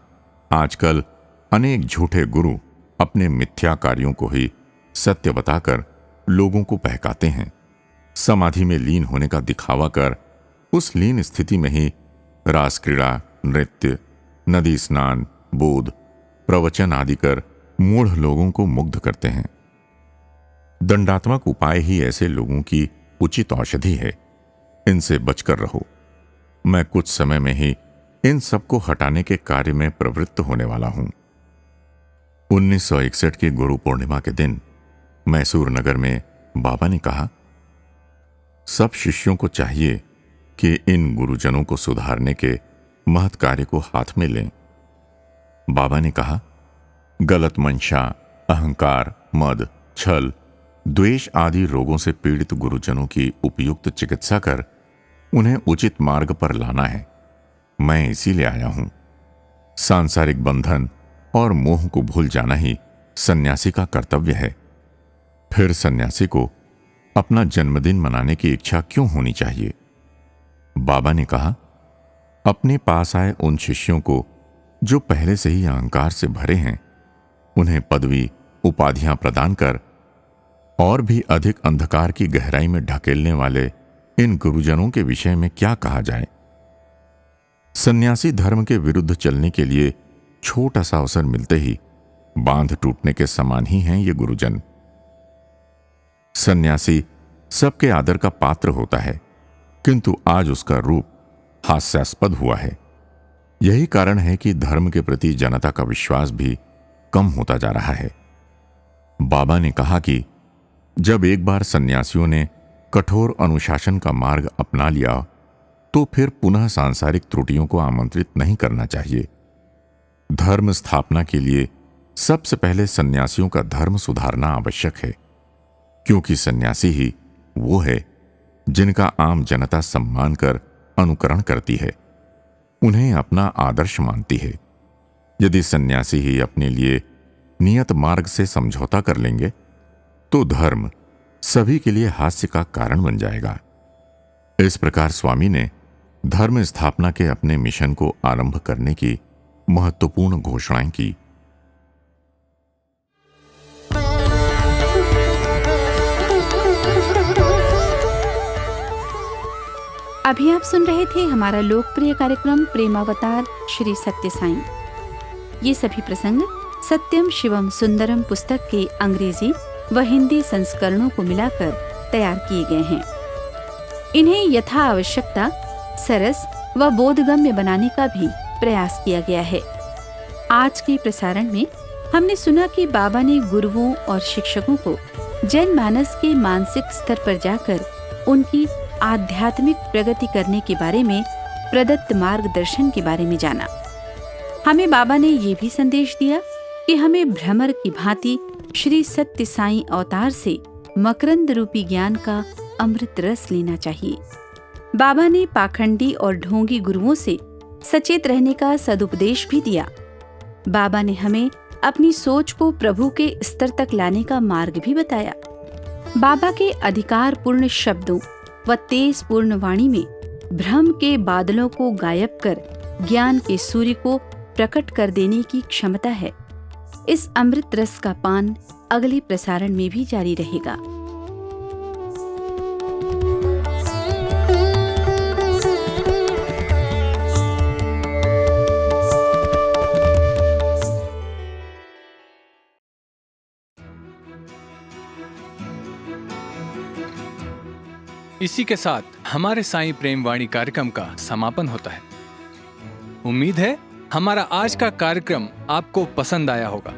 आजकल अनेक झूठे गुरु अपने मिथ्या कार्यों को ही सत्य बताकर लोगों को बहकाते हैं। समाधि में लीन होने का दिखावा कर उस लीन स्थिति में ही रास क्रीड़ा, नृत्य, नदी स्नान, बोध, प्रवचन आदि कर मूढ़ लोगों को मुग्ध करते हैं। दंडात्मक उपाय ही ऐसे लोगों की उचित औषधि है। इनसे बचकर रहो। मैं कुछ समय में ही इन सबको हटाने के कार्य में प्रवृत्त होने वाला हूं। 1961 की गुरु पूर्णिमा के दिन मैसूर नगर में बाबा ने कहा, सब शिष्यों को चाहिए कि इन गुरुजनों को सुधारने के महत् कार्य को हाथ में लें। बाबा ने कहा, गलत मंशा, अहंकार, मद, छल, द्वेष आदि रोगों से पीड़ित गुरुजनों की उपयुक्त चिकित्सा कर उन्हें उचित मार्ग पर लाना है। मैं इसीलिए आया हूं। सांसारिक बंधन और मोह को भूल जाना ही सन्यासी का कर्तव्य है। फिर सन्यासी को अपना जन्मदिन मनाने की इच्छा क्यों होनी चाहिए? बाबा ने कहा, अपने पास आए उन शिष्यों को जो पहले से ही अहंकार से भरे हैं, उन्हें पदवी, उपाधियां प्रदान कर और भी अधिक अंधकार की गहराई में ढकेलने वाले इन गुरुजनों के विषय में क्या कहा जाए? सन्यासी धर्म के विरुद्ध चलने के लिए छोटा सा अवसर मिलते ही बांध टूटने के समान ही हैं ये गुरुजन। सन्यासी सबके आदर का पात्र होता है, किंतु आज उसका रूप हास्यास्पद हुआ है। यही कारण है कि धर्म के प्रति जनता का विश्वास भी कम होता जा रहा है। बाबा ने कहा कि जब एक बार सन्यासियों ने कठोर अनुशासन का मार्ग अपना लिया तो फिर पुनः सांसारिक त्रुटियों को आमंत्रित नहीं करना चाहिए। धर्म स्थापना के लिए सबसे पहले सन्यासियों का धर्म सुधारना आवश्यक है, क्योंकि सन्यासी ही वो है जिनका आम जनता सम्मान कर अनुकरण करती है, उन्हें अपना आदर्श मानती है। यदि सन्यासी ही अपने लिए नियत मार्ग से समझौता कर लेंगे तो धर्म सभी के लिए हास्य का कारण बन जाएगा। इस प्रकार स्वामी ने धर्म स्थापना के अपने मिशन को आरंभ करने की महत्वपूर्ण घोषणाएं की। अभी आप सुन रहे थे हमारा लोकप्रिय कार्यक्रम प्रेमावतार श्री सत्य साईं। ये सभी प्रसंग सत्यम शिवम सुंदरम पुस्तक के अंग्रेजी व हिंदी संस्करणों को मिलाकर तैयार किए गए हैं। इन्हें यथा आवश्यकता सरस व बोधगम्य बनाने का भी प्रयास किया गया है। आज के प्रसारण में हमने सुना कि बाबा ने गुरुओं और शिक्षकों को जनमानस के मानसिक स्तर पर जाकर उनकी आध्यात्मिक प्रगति करने के बारे में प्रदत्त मार्गदर्शन के बारे में जाना। हमें बाबा ने ये भी संदेश दिया कि हमें भ्रमर की भांति श्री सत्य साईं अवतार से मकरंद रूपी ज्ञान का अमृत रस लेना चाहिए। बाबा ने पाखंडी और ढोंगी गुरुओं से सचेत रहने का सदुपदेश भी दिया। बाबा ने हमें अपनी सोच को प्रभु के स्तर तक लाने का मार्ग भी बताया। बाबा के अधिकार पूर्ण शब्दों व तेज पूर्ण वाणी में भ्रम के बादलों को गायब कर ज्ञान के सूर्य को प्रकट कर देने की क्षमता है। इस अमृत रस का पान अगले प्रसारण में भी जारी रहेगा। इसी के साथ हमारे साईं प्रेम वाणी कार्यक्रम का समापन होता है। उम्मीद है हमारा आज का कार्यक्रम आपको पसंद आया होगा।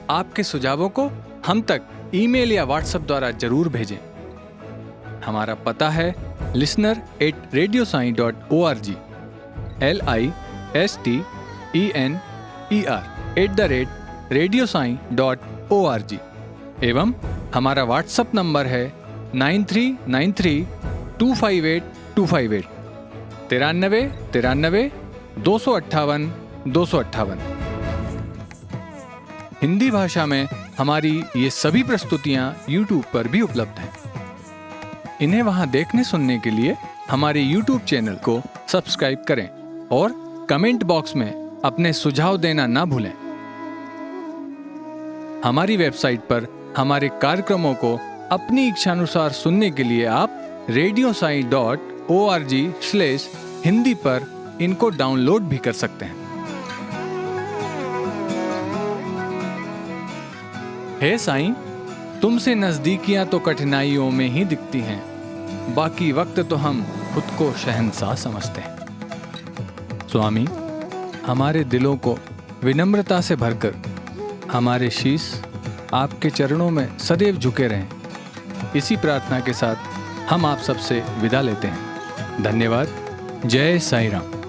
आपके सुझावों को हम तक ईमेल या व्हाट्सएप द्वारा जरूर भेजें। हमारा पता है listener@radiosai.org, listener@radiosai.org। एवं हमारा व्हाट्सएप नंबर है 9393258258 9393 258 258। हिंदी भाषा में हमारी ये सभी प्रस्तुतियां YouTube पर भी उपलब्ध हैं। इन्हें वहां देखने सुनने के लिए हमारे YouTube चैनल को सब्सक्राइब करें और कमेंट बॉक्स में अपने सुझाव देना ना भूलें। हमारी वेबसाइट पर हमारे कार्यक्रमों को अपनी इच्छानुसार सुनने के लिए आप radiosai.org/hindi पर इनको डाउनलोड भी कर सकते हैं। हे साईं, तुमसे नजदीकियां तो कठिनाइयों में ही दिखती हैं, बाकी वक्त तो हम खुद को शहंशाह समझते हैं। स्वामी, हमारे दिलों को विनम्रता से भरकर हमारे शीश आपके चरणों में सदैव झुके रहें। इसी प्रार्थना के साथ हम आप सबसे विदा लेते हैं। धन्यवाद। जय साईं राम।